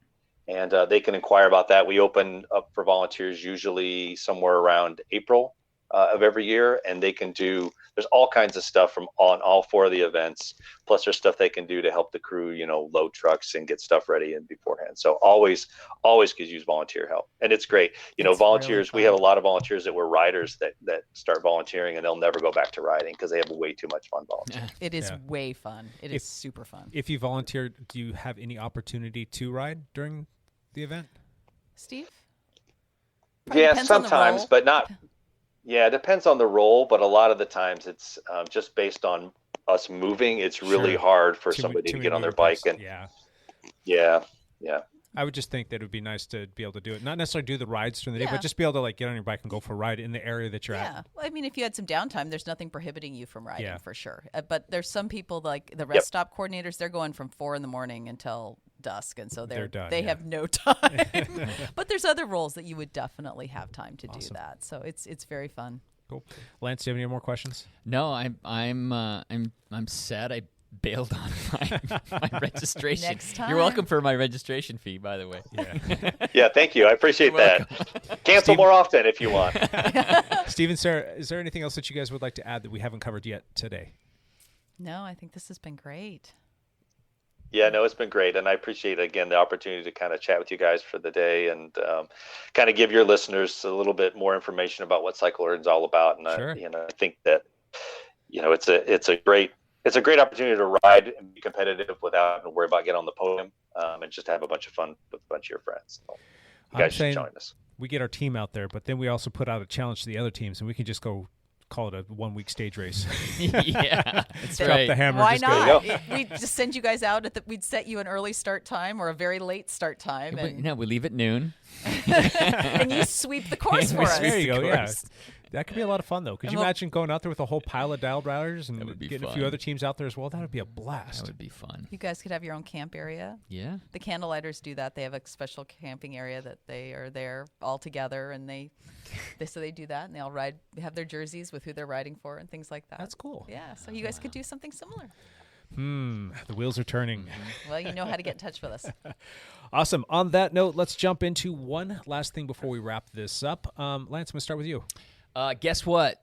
and they can inquire about that. We open up for volunteers usually somewhere around April. of every year, and they can do. There's all kinds of stuff from on all 4 of the events. Plus, there's stuff they can do to help the crew, load trucks and get stuff ready and beforehand. So always could use volunteer help, and it's great. It's Volunteers. really We have a lot of volunteers that were riders that start volunteering, and they'll never go back to riding because they have way too much fun volunteering. It is way fun. It is super fun. If you volunteer, do you have any opportunity to ride during the event? Steve? Probably Yeah, depends on the sometimes, role. but not. Yeah, it depends on the role, but a lot of the times it's just based on us moving. It's really Sure. hard for Too somebody to many get on their moving bike, parts. and yeah. yeah. I would just think that it would be nice to be able to do it. Not necessarily do the rides during the day, Yeah. but just be able to get on your bike and go for a ride in the area that you're Yeah. at. Well, I mean, if you had some downtime, there's nothing prohibiting you from riding Yeah. for sure. But there's some people like the rest stop coordinators, they're going from 4 in the morning until dusk. And so They're done, they yeah. have no time. But there's other roles that you would definitely have time to do that. So it's very fun. Cool. Lance, do you have any more questions? No, I'm sad. I bailed on my registration. Next time. You're welcome for my registration fee, by the way. Yeah. Yeah, thank you. I appreciate that. Cancel more often if you want. Steve and Sarah, is there anything else that you guys would like to add that we haven't covered yet today? No, I think this has been great. Yeah, no, it's been great, and I appreciate again the opportunity to kind of chat with you guys for the day and kind of give your listeners a little bit more information about what Cycle Orion's all about. And Sure. I think that it's a great opportunity to ride and be competitive without having to worry about getting on the podium and just have a bunch of fun with a bunch of your friends. So you guys should join us. We get our team out there, but then we also put out a challenge to the other teams, and we can just go call it a 1-week stage race. Yeah, that's Drop right. the hammer. Why just go. not? We'd just send you guys out we'd set you an early start time or a very late start time, and, No, we leave at noon. and you sweep the course for us. There you go. Yeah. course. That could be a lot of fun, though. Could And you we'll- imagine going out there with a whole pile of dialed riders and would be getting a fun. few other teams out there as well? That would be a blast. That would be fun. You guys could have your own camp area. Yeah. The Candlelighters do that. They have a special camping area that they are there all together, and they do that, and they all ride. They have their jerseys with who they're riding for and things like that. That's cool. Yeah, so you guys could do something similar. The wheels are turning. Well, you know how to get in touch with us. Awesome. On that note, let's jump into one last thing before we wrap this up. Lance, I'm going to start with you. Guess what?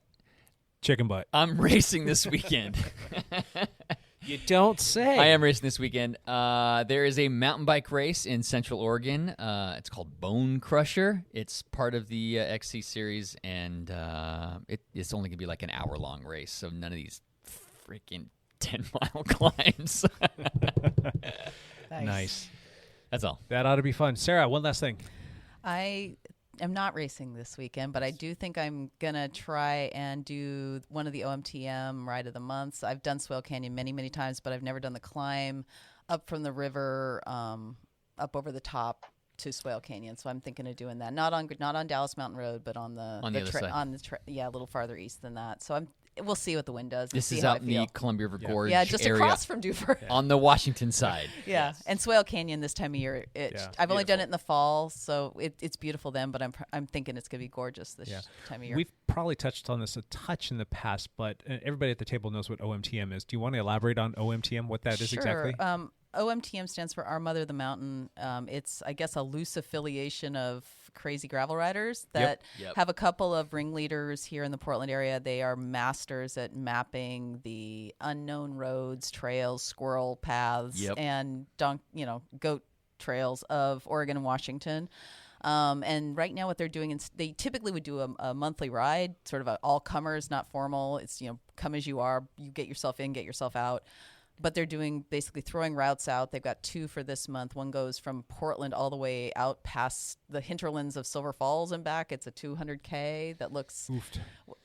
Chicken butt. I'm racing this weekend. You don't say. I am racing this weekend. There is a mountain bike race in Central Oregon. It's called Bone Crusher. It's part of the XC series, and it's only going to be like an hour-long race, so none of these freaking 10-mile climbs. Nice. That's all. That ought to be fun. Sarah, one last thing. I am not racing this weekend, but I do think I'm going to try and do one of the OMTM Ride of the Months. I've done Swale Canyon many, many times, but I've never done the climb up from the river, up over the top to Swale Canyon. So I'm thinking of doing that. Not on Dallas Mountain Road, but on the other side. A little farther east than that. So we'll see what the wind does. This see is how out I in the feel. Columbia River Gorge Yeah, just area. across from Duford. On the Washington side. Yeah, and Swale Canyon this time of year. I've only done it in the fall, so it's beautiful then. But I'm thinking it's gonna be gorgeous this time of year. We've probably touched on this a touch in the past, but everybody at the table knows what OMTM is. Do you want to elaborate on OMTM, what that is exactly? OMTM stands for Our Mother the Mountain. It's, I guess, a loose affiliation of crazy gravel riders that have a couple of ringleaders here in the Portland area. They are masters at mapping the unknown roads, trails, squirrel paths, and goat trails of Oregon and Washington. And right now what they're doing is they typically would do a monthly ride, sort of all comers, not formal. It's, come as you are, you get yourself in, get yourself out. But they're doing basically throwing routes out. They've got 2 for this month. One goes from Portland all the way out past the hinterlands of Silver Falls and back. It's a 200K that looks,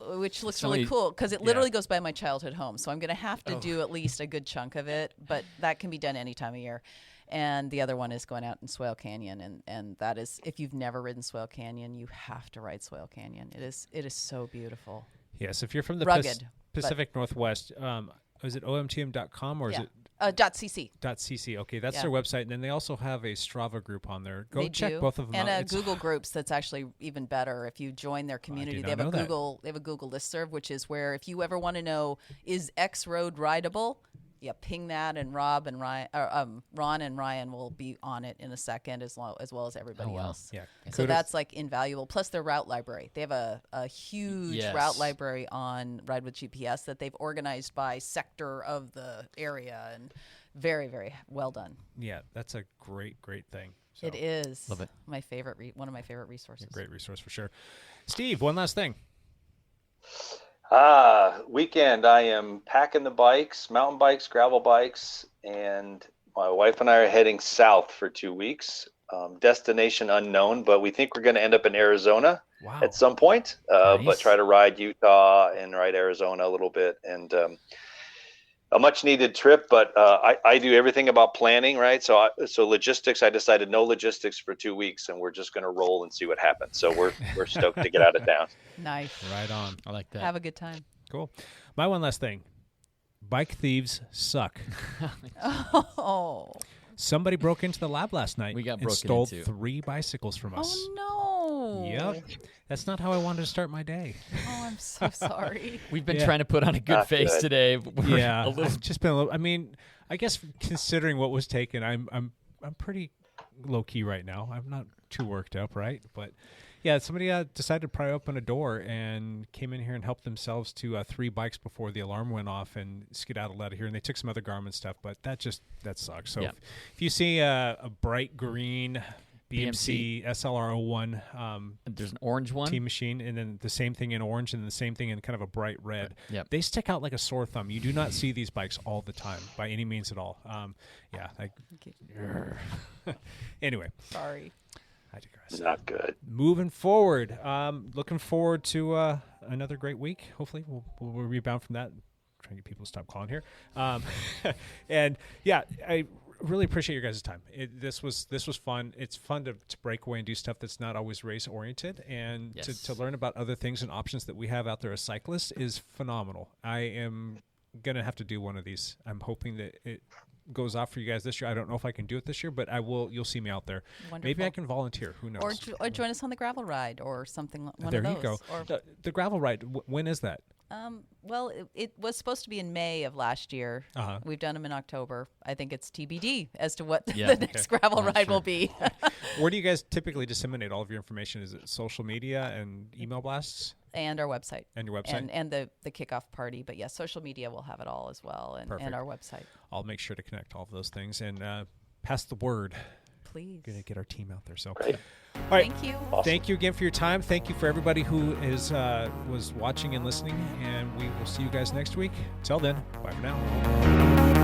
which looks really cool because it literally goes by my childhood home. So I'm going to have to do at least a good chunk of it, but that can be done any time of year. And the other one is going out in Swale Canyon, and that is, if you've never ridden Swale Canyon, you have to ride Swale Canyon. It is so beautiful. Yes, if you're from the Rugged, Pacific Northwest, is it omtm.com or is it .cc? .cc. Okay, that's their website, and then they also have a Strava group on there. Go They check do. both of them and out. a Google Groups that's actually even better. If you join their community, they have a Google listserv, which is where if you ever want to know, is X road rideable, ping that, and Ron and Ryan will be on it in a second, as well as everybody else. Yeah. So that's like invaluable. Plus their route library. They have a huge route library on Ride with GPS that they've organized by sector of the area, and very, very well done. Yeah, that's a great thing. So, it is. Love it. My favorite, one of my favorite resources. A great resource for sure. Steve, one last thing. Weekend, I am packing the bikes, mountain bikes, gravel bikes, and my wife and I are heading south for 2 weeks. Destination unknown, but we think we're going to end up in Arizona at some point, but try to ride Utah and ride Arizona a little bit. And a much needed trip, but I do everything about planning, right? So logistics, I decided no logistics for 2 weeks, and we're just going to roll and see what happens. So we're stoked to get out of town. Nice. Right on. I like that. Have a good time. Cool. My one last thing. Bike thieves suck. Oh. Somebody broke into the lab last night We got and broken stole into. 3 bicycles from us. Oh, no. Yep. That's not how I wanted to start my day. Oh, I'm so sorry. We've been trying to put on a good Not face good. today. But we're Yeah, a little- I've just been a little. I mean, I guess considering what was taken, I'm pretty low key right now. I'm not too worked up, right? But yeah, somebody decided to pry open a door and came in here and helped themselves to 3 bikes before the alarm went off and skedaddled out of here. And they took some other garment stuff, but that sucks. So if you see a bright green BMC SLR01 there's an orange one. Team Machine, and then the same thing in orange, and the same thing in kind of a bright red. Yep. They stick out like a sore thumb. You do not see these bikes all the time by any means at all. Anyway, Sorry. I digress. Not good. Moving forward, looking forward to another great week. Hopefully, we'll rebound from that. Trying to get people to stop calling here. And yeah, I really appreciate your guys' time. This was fun. It's fun to break away and do stuff that's not always race oriented, and to learn about other things and options that we have out there as cyclists is phenomenal. I am gonna have to do one of these. I'm hoping that it goes off for you guys this year. I don't know if I can do it this year, but I will. You'll see me out there. Wonderful. Maybe I can volunteer. Who knows? Or join us on the gravel ride or something. One there of those. you go. Or, the gravel ride. When is that? well, it was supposed to be in May of last year. Uh-huh. We've done them in October. I think it's TBD as to what Yeah. the next gravel ride will be. Where do you guys typically disseminate all of your information? Is it social media and email blasts? And our website. And your website? And the kickoff party. But yes, social media will have it all as well, and Perfect. our website. I'll make sure to connect all of those things and pass the word. Please. Going to get our team out there. So, Great. all right. Thank you. Awesome. Thank you again for your time. Thank you for everybody who was watching and listening. And we will see you guys next week. Till then, bye for now.